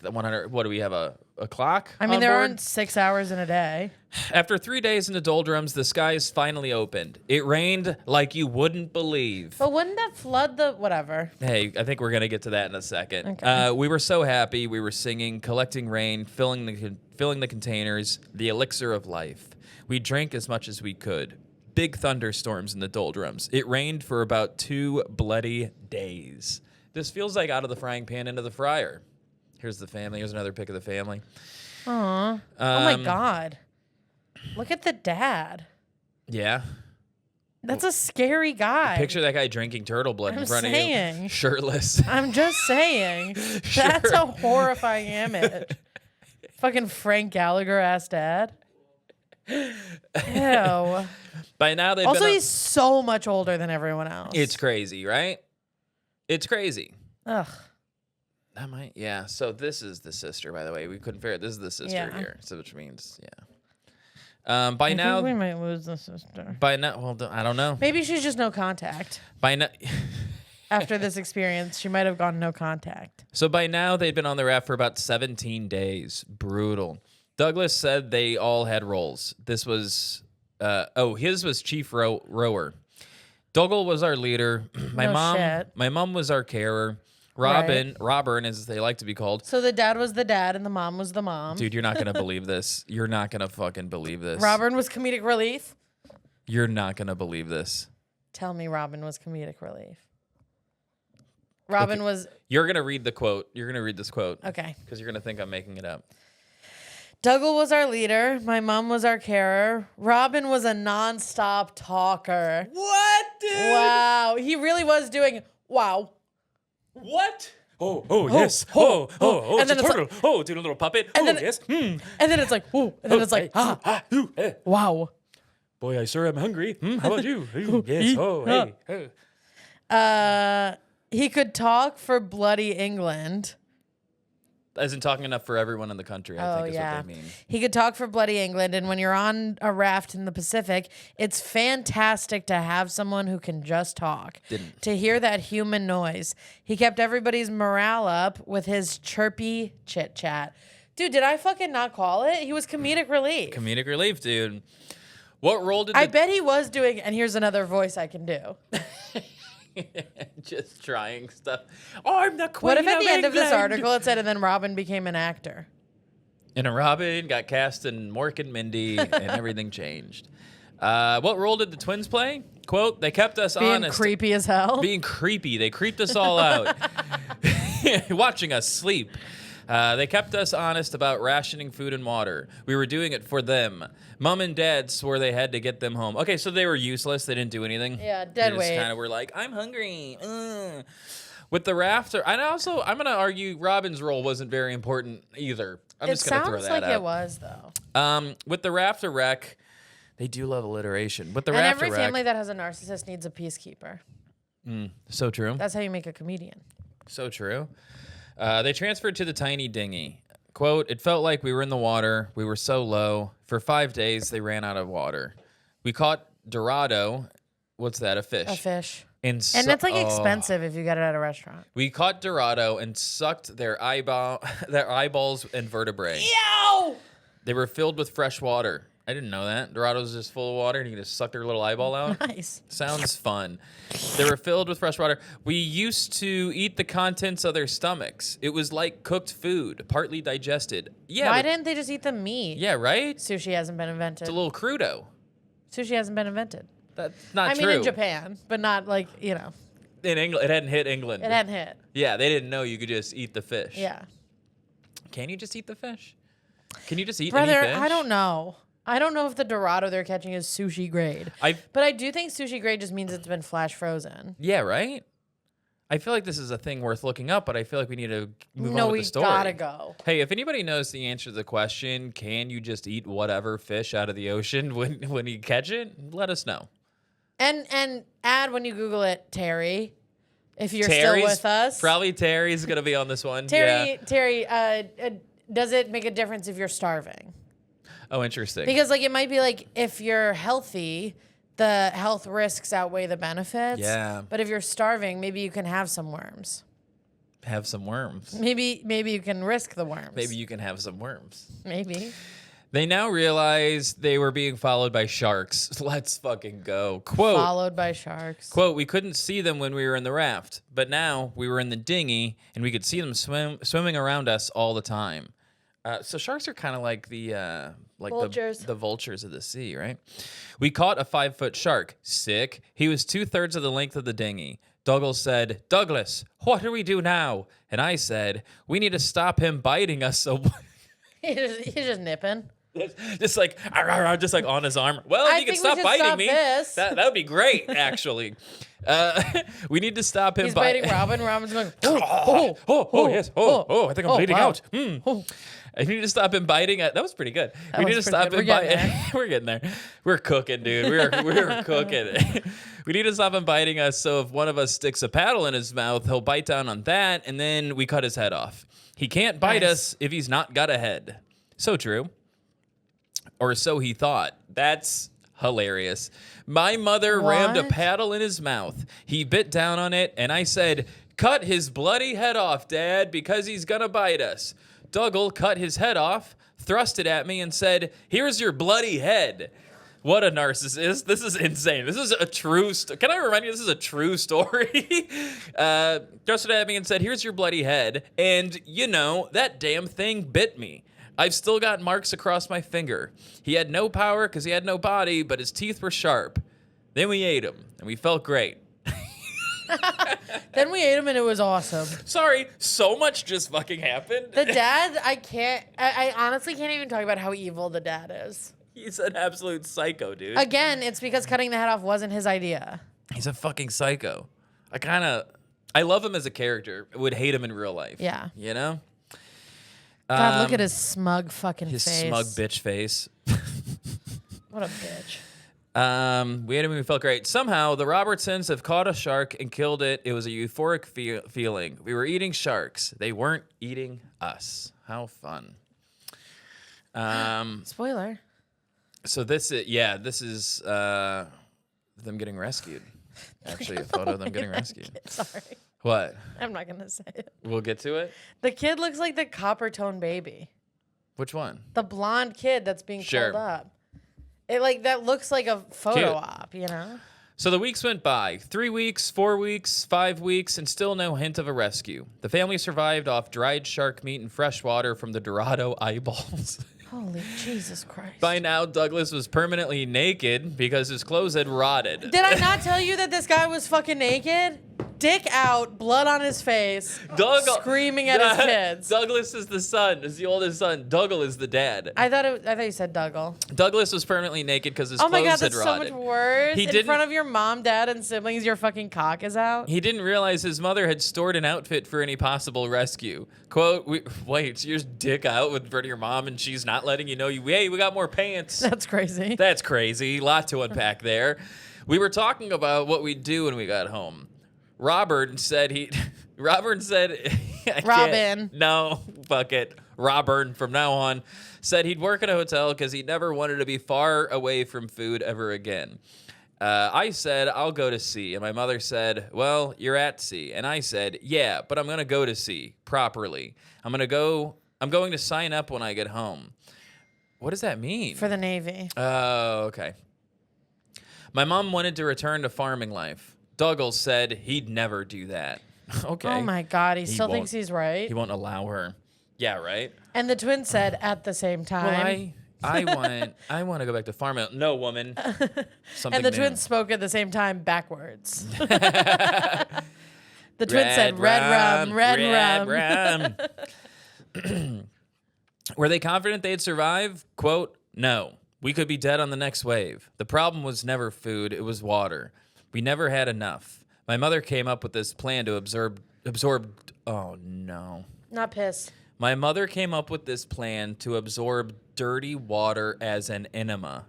Speaker 1: 100. What do we have, a clock?
Speaker 2: I mean,
Speaker 1: on
Speaker 2: there
Speaker 1: board?
Speaker 2: aren't 6 hours in a day.
Speaker 1: After 3 days in the doldrums, the skies finally opened. It rained like you wouldn't believe.
Speaker 2: But wouldn't that flood the whatever?
Speaker 1: Hey, I think we're gonna get to that in a second.
Speaker 2: Okay.
Speaker 1: We were so happy. We were singing, collecting rain, filling the containers, the elixir of life. We drank as much as we could. Big thunderstorms in the doldrums. It rained for about 2 bloody days. This feels like out of the frying pan into the fryer. Here's the family. Here's another pic of the family.
Speaker 2: Aw. Oh my God. Look at the dad.
Speaker 1: Yeah.
Speaker 2: That's a scary guy.
Speaker 1: Picture that guy drinking turtle blood in front of you. Shirtless.
Speaker 2: I'm just saying. That's a horrifying image. Fucking Frank Gallagher ass dad. Ew.
Speaker 1: By now they've
Speaker 2: also,
Speaker 1: been
Speaker 2: he's so much older than everyone else.
Speaker 1: It's crazy, right? It's crazy.
Speaker 2: Ugh.
Speaker 1: That might, yeah. So this is the sister, by the way. We couldn't figure it. This is the sister here. So which means, yeah. By now,
Speaker 2: think we might lose the sister.
Speaker 1: By now, well, I don't know.
Speaker 2: Maybe she's just no contact.
Speaker 1: By now,
Speaker 2: after this experience, she might have gone no contact.
Speaker 1: So by now, they'd been on the raft for about 17 days. Brutal. Douglas said they all had roles. This was, his was chief rower. Dougal was our leader. My mom was our carer. Robin, as they like to be called.
Speaker 2: So the dad was the dad and the mom was the mom.
Speaker 1: Dude, you're not going to believe this. You're not going to fucking believe this.
Speaker 2: Robin was comedic relief?
Speaker 1: You're not going to believe this.
Speaker 2: Tell me Robin was comedic relief. Robin was...
Speaker 1: You're going to read the quote. You're going to read this quote.
Speaker 2: Okay.
Speaker 1: Because you're going to think I'm making it up.
Speaker 2: Dougal was our leader. My mom was our carer. Robin was a nonstop talker.
Speaker 1: What, dude?
Speaker 2: Wow. He really was doing... Wow.
Speaker 1: What? Oh, yes. Oh, and then it's turtle. Like, doing a little puppet.
Speaker 2: And then,
Speaker 1: yes.
Speaker 2: And then it's like, whoa. And then it's like, wow.
Speaker 1: Boy, I sure am hungry. How about you? Yes. Hey.
Speaker 2: He could talk for bloody England.
Speaker 1: As in talking enough for everyone in the country, I think is what they mean.
Speaker 2: He could talk for bloody England, and when you're on a raft in the Pacific, it's fantastic to have someone who can just talk. To hear that human noise. He kept everybody's morale up with his chirpy chit-chat. Dude, did I fucking not call it? He was comedic relief.
Speaker 1: Comedic relief, dude. What role did
Speaker 2: I bet he was doing, and here's another voice I can do.
Speaker 1: Just trying stuff. Oh, I'm the queen.
Speaker 2: What if at
Speaker 1: of
Speaker 2: the end of this
Speaker 1: England?
Speaker 2: article it said, and then Robin became an actor?
Speaker 1: And Robin got cast in Mork and Mindy, and everything changed. What role did the twins play? Quote, they kept us honest.
Speaker 2: Being creepy as hell.
Speaker 1: Being creepy. They creeped us all out. Watching us sleep. They kept us honest about rationing food and water. We were doing it for them. Mom and Dad swore they had to get them home. Okay, so they were useless. They didn't do anything.
Speaker 2: Yeah, dead weight.
Speaker 1: They just kind of were like, I'm hungry. With the raft, and also, I'm going to argue Robin's role wasn't very important either. I'm just going to throw that out.
Speaker 2: It sounds like it was, though.
Speaker 1: With the raft or wreck, they do love alliteration. With the
Speaker 2: and
Speaker 1: raft
Speaker 2: every
Speaker 1: or wreck,
Speaker 2: family that has a narcissist needs a peacekeeper.
Speaker 1: So true.
Speaker 2: That's how you make a comedian.
Speaker 1: So true. They transferred to the tiny dinghy. Quote, it felt like we were in the water. We were so low. For 5 days, they ran out of water. We caught Dorado. What's that? A fish.
Speaker 2: A fish.
Speaker 1: And
Speaker 2: that's like expensive if you get it at a restaurant.
Speaker 1: We caught Dorado and sucked their eyeballs and vertebrae.
Speaker 2: Yo!
Speaker 1: They were filled with fresh water. I didn't know that. Dorado's just full of water and you can just suck their little eyeball out.
Speaker 2: Nice.
Speaker 1: Sounds fun. They were filled with fresh water. We used to eat the contents of their stomachs. It was like cooked food, partly digested. Yeah.
Speaker 2: Why didn't they just eat the meat?
Speaker 1: Yeah, right?
Speaker 2: Sushi hasn't been invented.
Speaker 1: It's a little crudo.
Speaker 2: Sushi hasn't been invented.
Speaker 1: That's not true.
Speaker 2: I mean, in Japan, but not like,
Speaker 1: In England, it hadn't hit England.
Speaker 2: It hadn't hit.
Speaker 1: Yeah, they didn't know you could just eat the fish.
Speaker 2: Yeah.
Speaker 1: Can you just eat the fish? Can you just eat
Speaker 2: Brother,
Speaker 1: any fish?
Speaker 2: I don't know. I don't know if the Dorado they're catching is sushi grade. But I do think sushi grade just means it's been flash frozen.
Speaker 1: Yeah, right? I feel like this is a thing worth looking up, but I feel like we need to move on
Speaker 2: No,
Speaker 1: with
Speaker 2: we
Speaker 1: the story.
Speaker 2: gotta go.
Speaker 1: Hey, if anybody knows the answer to the question, can you just eat whatever fish out of the ocean when you catch it? Let us know.
Speaker 2: And add when you Google it, Terry, if you're
Speaker 1: Terry's,
Speaker 2: still with us.
Speaker 1: Probably Terry's gonna be on this one.
Speaker 2: Terry,
Speaker 1: Yeah.
Speaker 2: does it make a difference if you're starving?
Speaker 1: Oh, interesting.
Speaker 2: Because like it might be like if you're healthy, the health risks outweigh the benefits.
Speaker 1: Yeah.
Speaker 2: But if you're starving, maybe you can have some worms.
Speaker 1: Have some worms.
Speaker 2: Maybe you can risk the worms.
Speaker 1: Maybe you can have some worms.
Speaker 2: Maybe.
Speaker 1: They now realize they were being followed by sharks. Let's fucking go. Quote.
Speaker 2: Followed by sharks.
Speaker 1: Quote, we couldn't see them when we were in the raft, but now we were in the dinghy and we could see them swimming around us all the time. So sharks are kind of like the
Speaker 2: Vultures.
Speaker 1: the vultures of the sea, right? We caught a 5-foot shark. Sick. He was 2/3 of the length of the dinghy. Douglas said, "Douglas, what do we do now?" And I said, "We need to stop him biting us." So
Speaker 2: He's just nipping.
Speaker 1: just like on his arm. Well, if
Speaker 2: I
Speaker 1: you can
Speaker 2: think we
Speaker 1: stop
Speaker 2: should
Speaker 1: biting
Speaker 2: stop
Speaker 1: me,
Speaker 2: this.
Speaker 1: that would be great, actually. We need to stop him.
Speaker 2: He's biting Robin. Robin's going,
Speaker 1: Yes. I think I'm bleeding
Speaker 2: wow.
Speaker 1: out. I need to stop him biting. That was pretty good. We need to
Speaker 2: was
Speaker 1: stop
Speaker 2: pretty
Speaker 1: him
Speaker 2: good. We're
Speaker 1: biting.
Speaker 2: getting
Speaker 1: We're getting there. We're cooking, dude. We're cooking. We need to stop him biting us. So if one of us sticks a paddle in his mouth, he'll bite down on that, and then we cut his head off. He can't bite
Speaker 2: Nice.
Speaker 1: us if he's not got a head. So true. Or so he thought. That's hilarious. My mother rammed a
Speaker 2: What?
Speaker 1: paddle in his mouth. He bit down on it, and I said, "Cut his bloody head off, Dad, because he's gonna bite us." Dougal cut his head off, thrust it at me, and said, "Here's your bloody head." What a narcissist. This is insane. This is a true Can I remind you, this is a true story? Thrust it at me and said, "Here's your bloody head." And, that damn thing bit me. I've still got marks across my finger. He had no power because he had no body, but his teeth were sharp. Then we ate him, and we felt great.
Speaker 2: Then we ate him and it was awesome.
Speaker 1: Sorry, so much just fucking happened.
Speaker 2: The dad, I honestly can't even talk about how evil the dad is.
Speaker 1: He's an absolute psycho, dude.
Speaker 2: Again, it's because cutting the head off wasn't his idea.
Speaker 1: He's a fucking psycho. I love him as a character. Would hate him in real life.
Speaker 2: Yeah.
Speaker 1: You know?
Speaker 2: God, look at his smug fucking
Speaker 1: his
Speaker 2: face.
Speaker 1: smug bitch face.
Speaker 2: What a bitch.
Speaker 1: We ate him and we felt great. Somehow, the Robertsons have caught a shark and killed it. It was a euphoric feeling. We were eating sharks. They weren't eating us. How fun.
Speaker 2: Spoiler.
Speaker 1: So this is them getting rescued. Actually, a photo of them getting rescued.
Speaker 2: Sorry.
Speaker 1: What?
Speaker 2: I'm not going to say it.
Speaker 1: We'll get to it.
Speaker 2: The kid looks like the copper tone baby.
Speaker 1: Which one?
Speaker 2: The blonde kid that's being
Speaker 1: Sure.
Speaker 2: pulled up. That looks like a photo
Speaker 1: Cute.
Speaker 2: op, you know?
Speaker 1: So the weeks went by. 3 weeks, 4 weeks, 5 weeks, and still no hint of a rescue. The family survived off dried shark meat and fresh water from the Dorado eyeballs.
Speaker 2: Holy Jesus Christ.
Speaker 1: By now, Douglas was permanently naked because his clothes had rotted.
Speaker 2: Did I not tell you that this guy was fucking naked? Dick out, blood on his face, screaming at his kids.
Speaker 1: Douglas is the son, is the oldest son. Dougal is the dad.
Speaker 2: I thought you said Dougal.
Speaker 1: Douglas was permanently naked because his
Speaker 2: Oh my
Speaker 1: clothes
Speaker 2: God,
Speaker 1: had
Speaker 2: that's so
Speaker 1: rotted.
Speaker 2: much worse.
Speaker 1: He
Speaker 2: In
Speaker 1: didn't-
Speaker 2: front of your mom, dad, and siblings, your fucking cock is out.
Speaker 1: He didn't realize his mother had stored an outfit for any possible rescue. Quote, wait, so you're just dick out in front of your mom and she's not letting you know, hey, we got more pants.
Speaker 2: That's crazy.
Speaker 1: That's crazy. Lot to unpack there. We were talking about what we'd do when we got home. Robin said,
Speaker 2: Robin.
Speaker 1: No, fuck it. Robin, from now on, said he'd work in a hotel because he never wanted to be far away from food ever again. I said, I'll go to sea. And my mother said, well, you're at sea. And I said, yeah, but I'm going to go to sea properly. I'm going to sign up when I get home. What does that mean?
Speaker 2: For the Navy.
Speaker 1: Oh, okay. My mom wanted to return to farming life. Dougal said he'd never do that. Okay.
Speaker 2: Oh my God, he still
Speaker 1: won't.
Speaker 2: thinks he's right.
Speaker 1: He won't allow her. Yeah, right?
Speaker 2: And the twins said at the same time.
Speaker 1: Well, I want to go back to farming. No, woman. Something
Speaker 2: And the
Speaker 1: new.
Speaker 2: twins spoke at the same time backwards. The twins said red rum.
Speaker 1: Were they confident they'd survive? Quote, no. We could be dead on the next wave. The problem was never food, it was water. We never had enough. My mother came up with this plan to absorb. Oh no.
Speaker 2: Not piss.
Speaker 1: My mother came up with this plan to absorb dirty water as an enema.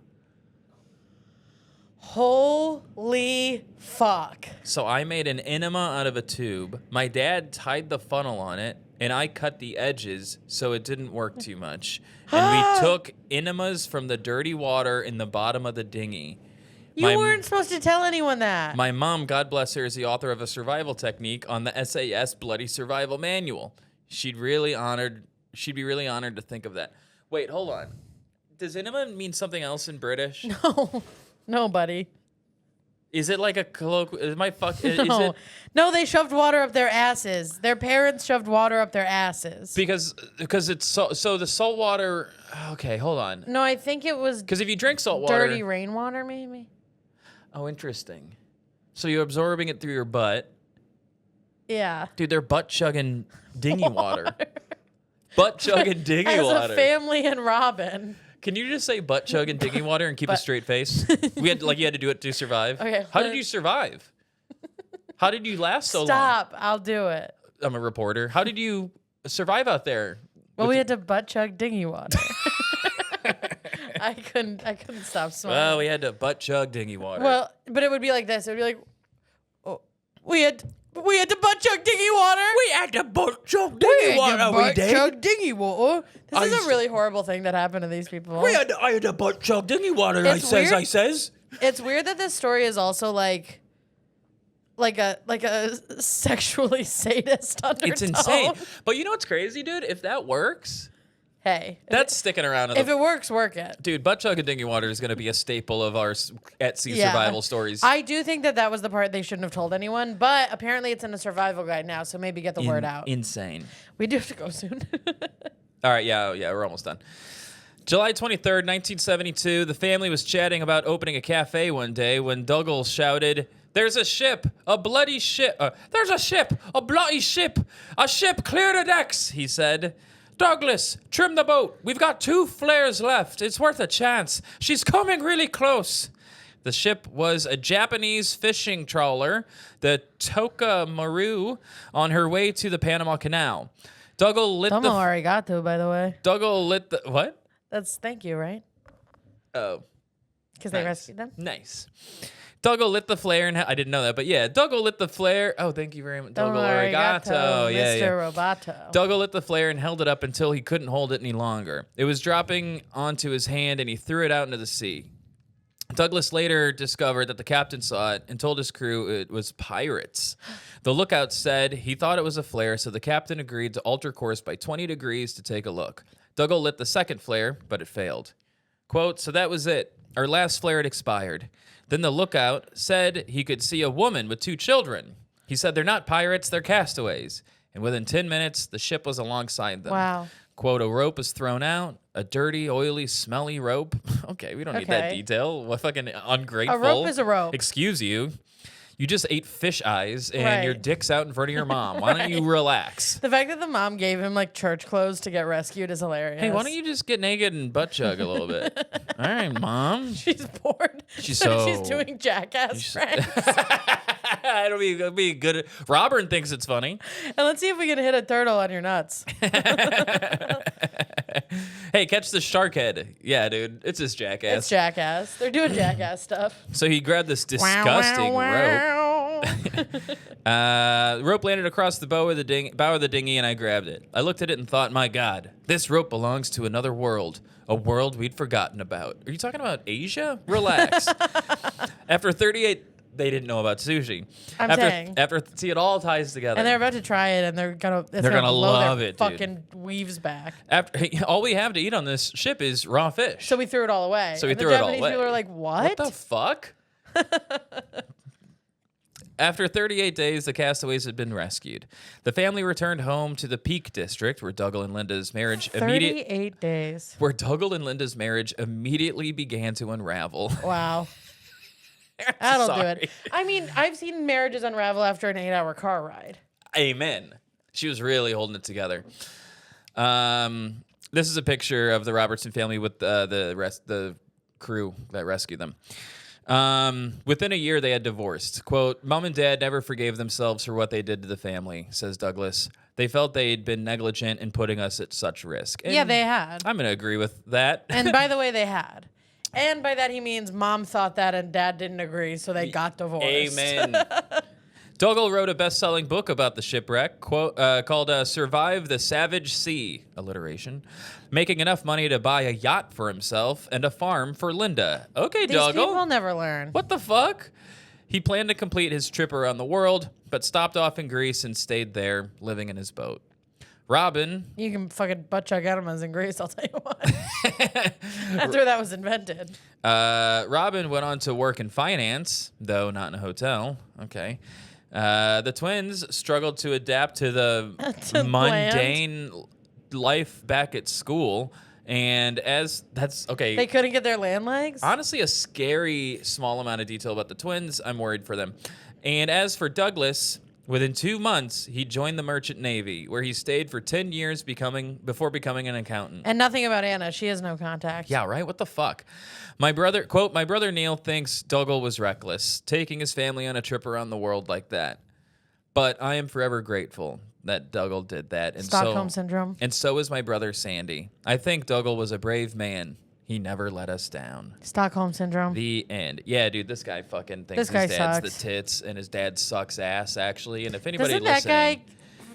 Speaker 2: Holy fuck.
Speaker 1: So I made an enema out of a tube. My dad tied the funnel on it, and I cut the edges so it didn't work too much. And we took enemas from the dirty water in the bottom of the dinghy.
Speaker 2: You weren't supposed to tell anyone that.
Speaker 1: My mom, God bless her, is the author of a survival technique on the SAS Bloody Survival Manual. She'd be really honored to think of that. Wait, hold on. Does enema mean something else in British?
Speaker 2: No. No, buddy.
Speaker 1: Is it like a colloquial? Is
Speaker 2: No.
Speaker 1: it?
Speaker 2: No, they shoved water up their asses. Their parents shoved water up their asses.
Speaker 1: Because it's so the salt water. Okay, hold on.
Speaker 2: No, I think it was
Speaker 1: Because if you drink salt water,
Speaker 2: dirty rainwater, maybe.
Speaker 1: Oh, interesting. So you're absorbing it through your butt.
Speaker 2: Yeah.
Speaker 1: Dude, they're butt chugging dinghy water. Butt chugging dinghy water.
Speaker 2: As a family and Robin.
Speaker 1: Can you just say butt chugging dinghy water and keep a straight face? You had to do it to survive.
Speaker 2: Okay.
Speaker 1: How did you survive? How did you last so long?
Speaker 2: Stop. I'll do it.
Speaker 1: I'm a reporter. How did you survive out there?
Speaker 2: Well, we had to butt chug dinghy water. I couldn't stop smiling.
Speaker 1: Well, we had to butt chug dinghy water.
Speaker 2: Well, but it would be like this. It would be like, oh, we had to butt chug dinghy water.
Speaker 1: We had to butt chug dinghy water. We did.
Speaker 2: Chug dinghy water. This is a really horrible thing that happened to these people.
Speaker 1: I had to butt chug dinghy water.
Speaker 2: It's weird.
Speaker 1: I says.
Speaker 2: It's weird that this story is also like a sexually sadist undertone.
Speaker 1: It's insane. But you know what's crazy, dude? If that works,
Speaker 2: hey,
Speaker 1: that's sticking around.
Speaker 2: If it works, work it.
Speaker 1: Dude, butt chugging dinghy water is going to be a staple of our at sea survival stories.
Speaker 2: I do think that was the part they shouldn't have told anyone, but apparently it's in a survival guide now, so maybe get the word out.
Speaker 1: Insane.
Speaker 2: We do have to go soon.
Speaker 1: All right, yeah, we're almost done. July 23rd, 1972, the family was chatting about opening a cafe one day when Dougal shouted, "There's a ship, a bloody ship. There's a ship, a bloody ship. A ship, clear the decks," he said. "Douglas, trim the boat. We've got 2 flares left. It's worth a chance. She's coming really close." The ship was a Japanese fishing trawler, the Toka Maru, on her way to the Panama Canal. Dougal lit
Speaker 2: Tomo arigato, by the way.
Speaker 1: Dougal lit the... What?
Speaker 2: That's thank you, right?
Speaker 1: Oh.
Speaker 2: Because they rescued them?
Speaker 1: Nice. Dougal lit the flare, and I didn't know that, but yeah, Dougal lit the flare. Oh, thank you very much. Dougal arigato. Yeah,
Speaker 2: Mr. Roboto.
Speaker 1: Dougal lit the flare and held it up until he couldn't hold it any longer. It was dropping onto his hand, and he threw it out into the sea. Douglas later discovered that the captain saw it and told his crew it was pirates. The lookout said he thought it was a flare, so the captain agreed to alter course by 20 degrees to take a look. Dougal lit the second flare, but it failed. Quote, "So that was it. Our last flare had expired. Then the lookout said he could see a woman with 2 children. He said they're not pirates, they're castaways. And within 10 minutes, the ship was alongside them."
Speaker 2: Wow.
Speaker 1: Quote, "A rope is thrown out, a dirty, oily, smelly rope." Okay, we don't need that detail. What fucking ungrateful.
Speaker 2: A rope is a rope.
Speaker 1: Excuse you. You just ate fish eyes and your dick's out in front of your mom. Why don't you relax?
Speaker 2: The fact that the mom gave him like church clothes to get rescued is hilarious.
Speaker 1: Hey, why don't you just get naked and butt chug a little bit? All right, mom.
Speaker 2: She's bored.
Speaker 1: She's
Speaker 2: she's doing jackass pranks.
Speaker 1: It'll be good. Robert thinks it's funny.
Speaker 2: And let's see if we can hit a turtle on your nuts.
Speaker 1: Hey, catch the shark head. Yeah, dude. It's just jackass.
Speaker 2: It's jackass. They're doing jackass stuff.
Speaker 1: So he grabbed this disgusting rope. Rope landed across the bow of the dinghy, and I grabbed it. I looked at it and thought, my God, this rope belongs to another world. A world we'd forgotten about. Are you talking about Asia? Relax. After 38... They didn't know about sushi. See, it all ties together.
Speaker 2: And they're about to try it, and they're gonna
Speaker 1: love it, dude.
Speaker 2: Fucking weaves back.
Speaker 1: All we have to eat on this ship is raw fish.
Speaker 2: So we threw it all away.
Speaker 1: So we threw it all away.
Speaker 2: The Japanese people are like, "What?
Speaker 1: What the fuck?" After 38 days, the castaways had been rescued. The family returned home to the Peak District, where Dougal and Linda's marriage
Speaker 2: 38 days.
Speaker 1: Where Dougal and Linda's marriage immediately began to unravel.
Speaker 2: Wow. That'll do it. I mean, I've seen marriages unravel after an 8-hour car ride.
Speaker 1: Amen. She was really holding it together. This is a picture of the Robertson family with the crew that rescued them. Within a year, they had divorced. Quote, Mom and Dad never forgave themselves for what they did to the family, says Douglas. They felt they'd been negligent in putting us at such risk. And
Speaker 2: Yeah, they had.
Speaker 1: I'm going to agree with that.
Speaker 2: And by the way, they had. And by that, he means Mom thought that and Dad didn't agree, so they got divorced.
Speaker 1: Amen. Dougal wrote a best-selling book about the shipwreck called Survive the Savage Sea, alliteration, making enough money to buy a yacht for himself and a farm for Linda. Okay,
Speaker 2: These
Speaker 1: Dougal.
Speaker 2: people never learn.
Speaker 1: What the fuck? He planned to complete his trip around the world, but stopped off in Greece and stayed there, living in his boat. Robin.
Speaker 2: You can fucking butt chuck enemas in Greece, I'll tell you what. That's where that was invented.
Speaker 1: Robin went on to work in finance, though not in a hotel. Okay. The twins struggled to adapt to the mundane life back at school. And
Speaker 2: They couldn't get their land legs?
Speaker 1: Honestly, a scary small amount of detail about the twins. I'm worried for them. And as for Douglas, within 2 months, he joined the Merchant Navy, where he stayed for 10 years before becoming an accountant.
Speaker 2: And nothing about Anna. She has no contact.
Speaker 1: Yeah, right? What the fuck? My brother Neil thinks Dougal was reckless, taking his family on a trip around the world like that. But I am forever grateful that Dougal did that. And
Speaker 2: Stockholm Syndrome.
Speaker 1: And so is my brother Sandy. I think Dougal was a brave man. He never let us down.
Speaker 2: Stockholm Syndrome.
Speaker 1: The end. Yeah, dude, this guy fucking thinks his dad's the tits and his dad sucks ass, actually. And if anybody
Speaker 2: doesn't
Speaker 1: listening...
Speaker 2: that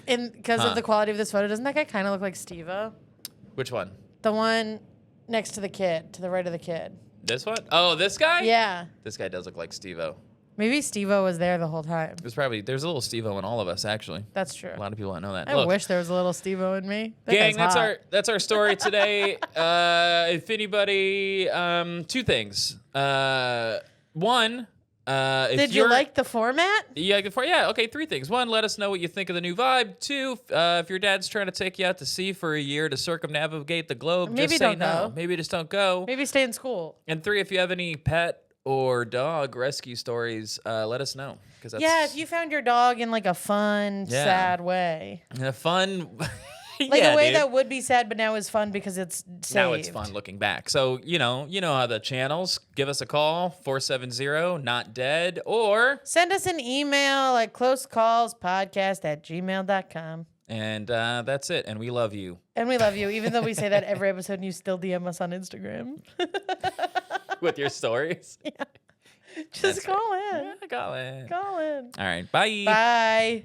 Speaker 2: guy, because of the quality of this photo, doesn't that guy kind of look like Steve-O?
Speaker 1: Which one?
Speaker 2: The one next to the kid, to the right of the kid.
Speaker 1: This one? Oh, this guy?
Speaker 2: Yeah.
Speaker 1: This guy does look like Steve-O.
Speaker 2: Maybe Steve-O was there the whole time.
Speaker 1: There's a little Steve-O in all of us, actually.
Speaker 2: That's true.
Speaker 1: A lot of people don't know that.
Speaker 2: I wish there was a little Steve-O in me.
Speaker 1: Gang, that's our story today. If anybody, 2 things. One,
Speaker 2: did you like the format?
Speaker 1: Yeah, okay, 3 things. 1, let us know what you think of the new vibe. 2, if your dad's trying to take you out to sea for a year to circumnavigate the globe,
Speaker 2: Maybe
Speaker 1: just say
Speaker 2: don't
Speaker 1: no.
Speaker 2: go.
Speaker 1: Maybe just don't go.
Speaker 2: Maybe stay in school.
Speaker 1: And 3, if you have any pet or dog rescue stories, let us know.
Speaker 2: Yeah, if you found your dog in like a fun, sad way.
Speaker 1: In a fun...
Speaker 2: Like a way that would be sad, but now is fun because it's saved.
Speaker 1: Now it's fun looking back. So, you know how the channels. Give us a call, 470-NOT-DEAD, or...
Speaker 2: Send us an email at closecallspodcast@gmail.com.
Speaker 1: And that's it. And we love you.
Speaker 2: And we love you, even though we say that every episode and you still DM us on Instagram.
Speaker 1: With your stories?
Speaker 2: Yeah. Just call in.
Speaker 1: Yeah, call in.
Speaker 2: Call in.
Speaker 1: All right. Bye.
Speaker 2: Bye.